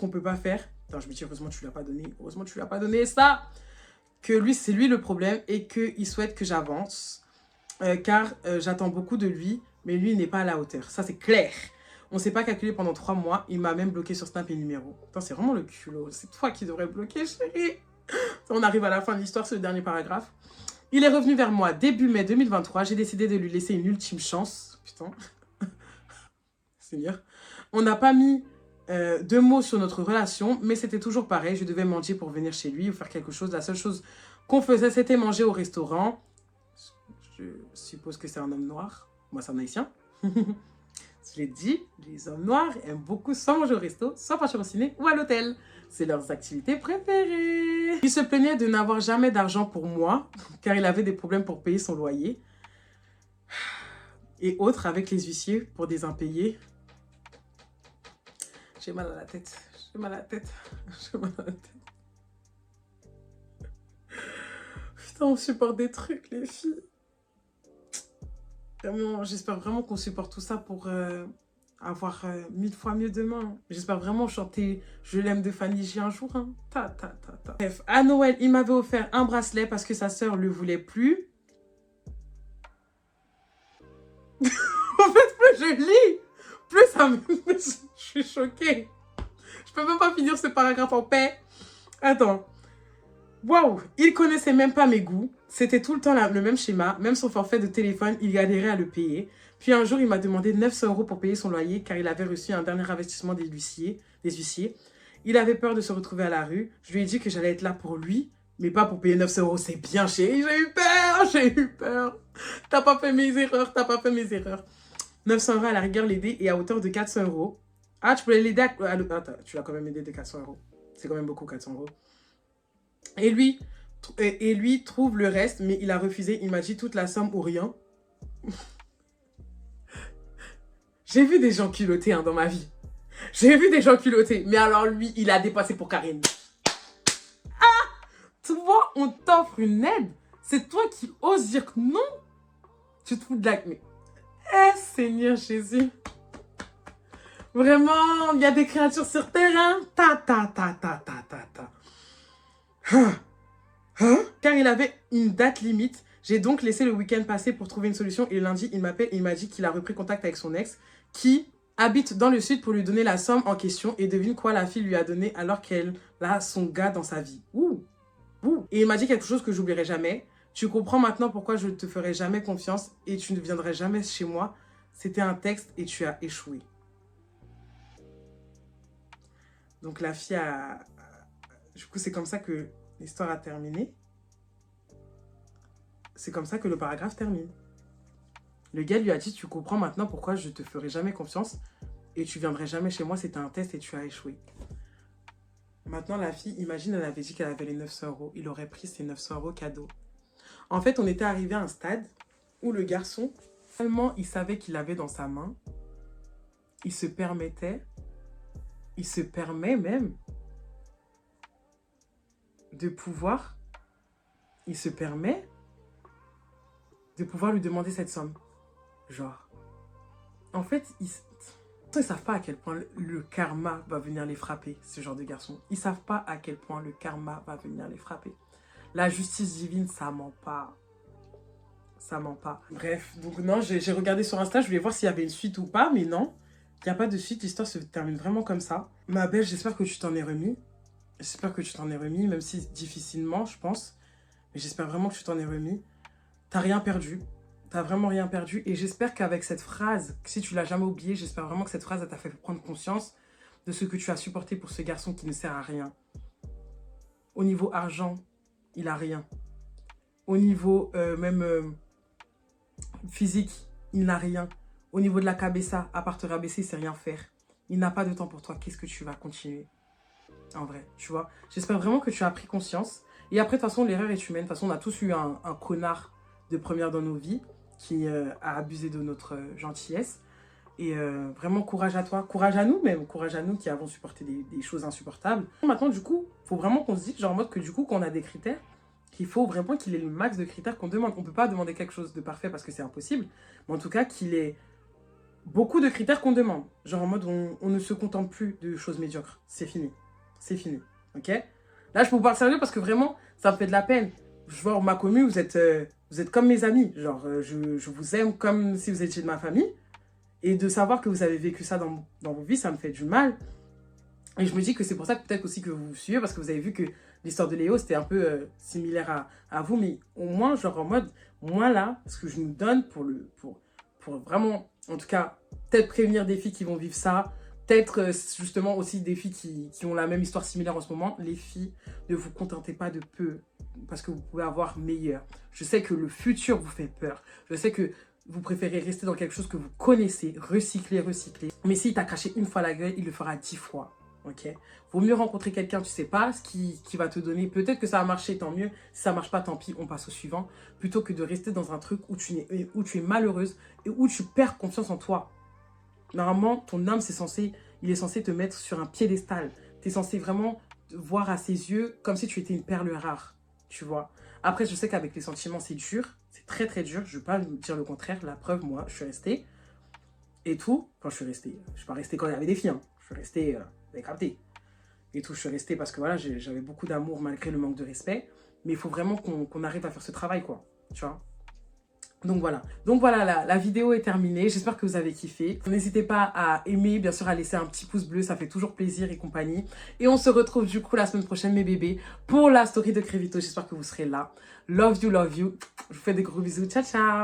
peut pas faire. Attends, je me dis, heureusement, tu ne l'as pas donné. Heureusement, tu ne l'as pas donné ça. Que lui, c'est lui le problème et qu'il souhaite que j'avance. Car j'attends beaucoup de lui, mais lui n'est pas à la hauteur. Ça, c'est clair. On ne s'est pas calculé pendant 3 mois. Il m'a même bloqué sur Snap et numéro. Putain, c'est vraiment le culot. C'est toi qui devrais le bloquer, chérie. On arrive à la fin de l'histoire, c'est le dernier paragraphe. Il est revenu vers moi début mai 2023. J'ai décidé de lui laisser une ultime chance. Putain. Seigneur. On n'a pas mis 2 mots sur notre relation, mais c'était toujours pareil. Je devais mentir pour venir chez lui ou faire quelque chose. La seule chose qu'on faisait, c'était manger au restaurant. Je suppose que c'est un homme noir. Moi, c'est un haïtien. Je l'ai dit, les hommes noirs aiment beaucoup soit manger au resto, soit partir au ciné ou à l'hôtel. C'est leurs activités préférées. Il se plaignait de n'avoir jamais d'argent pour moi, car il avait des problèmes pour payer son loyer. Et autres avec les huissiers pour des impayés. J'ai mal à la tête. J'ai mal à la tête. J'ai mal à la tête. Putain, on supporte des trucs, les filles. J'espère vraiment qu'on supporte tout ça pour avoir 1000 fois mieux demain. J'espère vraiment chanter Je l'aime de Fanny J un jour. Hein. Bref, à Noël, il m'avait offert un bracelet parce que sa sœur le voulait plus. En fait, plus je lis, plus ça me... Je suis choquée. Je peux même pas finir ce paragraphe en paix. Attends. Waouh, il connaissait même pas mes goûts. C'était tout le temps le même schéma. Même son forfait de téléphone, il galérait à le payer. Puis un jour, il m'a demandé 900 € pour payer son loyer car il avait reçu un dernier investissement des huissiers. Il avait peur de se retrouver à la rue. Je lui ai dit que j'allais être là pour lui, Mais pas pour payer 900 euros, c'est bien chérie, j'ai eu peur. T'as pas fait mes erreurs, t'as pas fait mes erreurs. 900 euros à la rigueur l'aider et à hauteur de 400 euros. Ah, tu peux l'aider à... Attends, tu l'as quand même aidé de 400 euros. C'est quand même beaucoup 400 euros. Et lui trouve le reste, mais il a refusé. Il m'a dit toute la somme ou rien. J'ai vu des gens culottés dans ma vie. J'ai vu des gens culottés. Mais alors lui, il a dépassé pour Karine. Toi, on t'offre une aide. C'est toi qui oses dire que non. Tu te fous de la... Mais... Seigneur Jésus. Vraiment, il y a des créatures sur terre, hein. Car il avait une date limite. J'ai donc laissé le week-end passer pour trouver une solution. Et lundi, il m'appelle et il m'a dit qu'il a repris contact avec son ex qui habite dans le sud pour lui donner la somme en question. Et devine quoi la fille lui a donné alors qu'elle a son gars dans sa vie. Ouh. Et il m'a dit quelque chose que j'oublierai jamais. Tu comprends maintenant pourquoi je ne te ferai jamais confiance et tu ne viendrais jamais chez moi. C'était un texte et tu as échoué. Donc la fille a... Du coup, c'est comme ça que l'histoire a terminé. C'est comme ça que le paragraphe termine. Le gars lui a dit, tu comprends maintenant pourquoi je ne te ferai jamais confiance et tu viendrais jamais chez moi. C'était un test et tu as échoué. Maintenant, la fille, imagine, elle avait dit qu'elle avait les 900 euros. Il aurait pris ses 900 euros cadeau. En fait, on était arrivé à un stade où le garçon, tellement il savait qu'il avait dans sa main, il se permet même de pouvoir, lui demander cette somme. Genre, en fait, ils savent pas à quel point le karma va venir les frapper, ce genre de garçons. Ils savent pas à quel point le karma va venir les frapper. La justice divine, ça ment pas. Ça ment pas. Bref, donc non, j'ai regardé sur Insta, je voulais voir s'il y avait une suite ou pas, mais non. Il n'y a pas de suite, l'histoire se termine vraiment comme ça. Ma belle, j'espère que tu t'en es remis. J'espère que tu t'en es remis, même si difficilement, je pense. Mais j'espère vraiment que tu t'en es remis. T'as rien perdu. T'as vraiment rien perdu. Et j'espère qu'avec cette phrase, si tu l'as jamais oubliée, j'espère vraiment que cette phrase t'a fait prendre conscience de ce que tu as supporté pour ce garçon qui ne sert à rien. Au niveau argent, il a rien. Au niveau physique, il n'a rien. Au niveau de la cabessa, à part te rabaisser, il ne sait rien faire. Il n'a pas de temps pour toi. Qu'est-ce que tu vas continuer? En vrai, tu vois. J'espère vraiment que tu as pris conscience. Et après, de toute façon, l'erreur est humaine. De toute façon, on a tous eu un connard de première dans nos vies qui a abusé de notre gentillesse. Et vraiment, courage à toi. Courage à nous même. Courage à nous qui avons supporté des choses insupportables. Maintenant, du coup, il faut vraiment qu'on se dise, genre en mode que du coup, qu'on a des critères, qu'il faut vraiment qu'il ait le max de critères qu'on demande. On ne peut pas demander quelque chose de parfait parce que c'est impossible. Mais en tout cas, qu'il ait beaucoup de critères qu'on demande. Genre en mode, on ne se contente plus de choses médiocres. C'est fini. C'est fini. Ok? Là, je peux vous parler sérieux parce que vraiment, ça me fait de la peine. Je vois ma commu, vous êtes comme mes amis. Genre, je vous aime comme si vous étiez de ma famille. Et de savoir que vous avez vécu ça dans vos vies, ça me fait du mal. Et je me dis que c'est pour ça que peut-être aussi que vous vous suivez, parce que vous avez vu que l'histoire de Léo, c'était un peu similaire à vous. Mais au moins, genre en mode, moi là, ce que je nous donne pour vraiment, en tout cas, peut-être prévenir des filles qui vont vivre ça, peut-être justement aussi des filles qui ont la même histoire similaire en ce moment. Les filles, ne vous contentez pas de peu, parce que vous pouvez avoir meilleur. Je sais que le futur vous fait peur. Je sais que vous préférez rester dans quelque chose que vous connaissez, recycler. Mais s'il t'a craché une fois la gueule, il le fera 10 fois. Ok? Vaut mieux rencontrer quelqu'un, tu sais pas ce qui va te donner. Peut-être que ça va marcher, tant mieux. Si ça marche pas, tant pis, on passe au suivant. Plutôt que de rester dans un truc où tu es malheureuse et où tu perds confiance en toi. Normalement, ton âme, il est censé te mettre sur un piédestal. Tu es censé vraiment voir à ses yeux comme si tu étais une perle rare. Tu vois? Après, je sais qu'avec les sentiments, c'est dur. C'est très, très dur. Je ne vais pas dire le contraire. La preuve, moi, je suis restée. Et tout. Enfin, je suis restée. Je ne suis pas restée quand il y avait des filles. Hein. Je suis restée... vous avez capté. Et tout, je suis restée parce que voilà, j'avais beaucoup d'amour malgré le manque de respect. Mais il faut vraiment qu'on arrive à faire ce travail, quoi. Tu vois? Donc voilà, la vidéo est terminée. J'espère que vous avez kiffé. N'hésitez pas à aimer, bien sûr, à laisser un petit pouce bleu. Ça fait toujours plaisir et compagnie. Et on se retrouve du coup la semaine prochaine, mes bébés, pour la story de Crévito. J'espère que vous serez là. Love you, love you. Je vous fais des gros bisous. Ciao, ciao.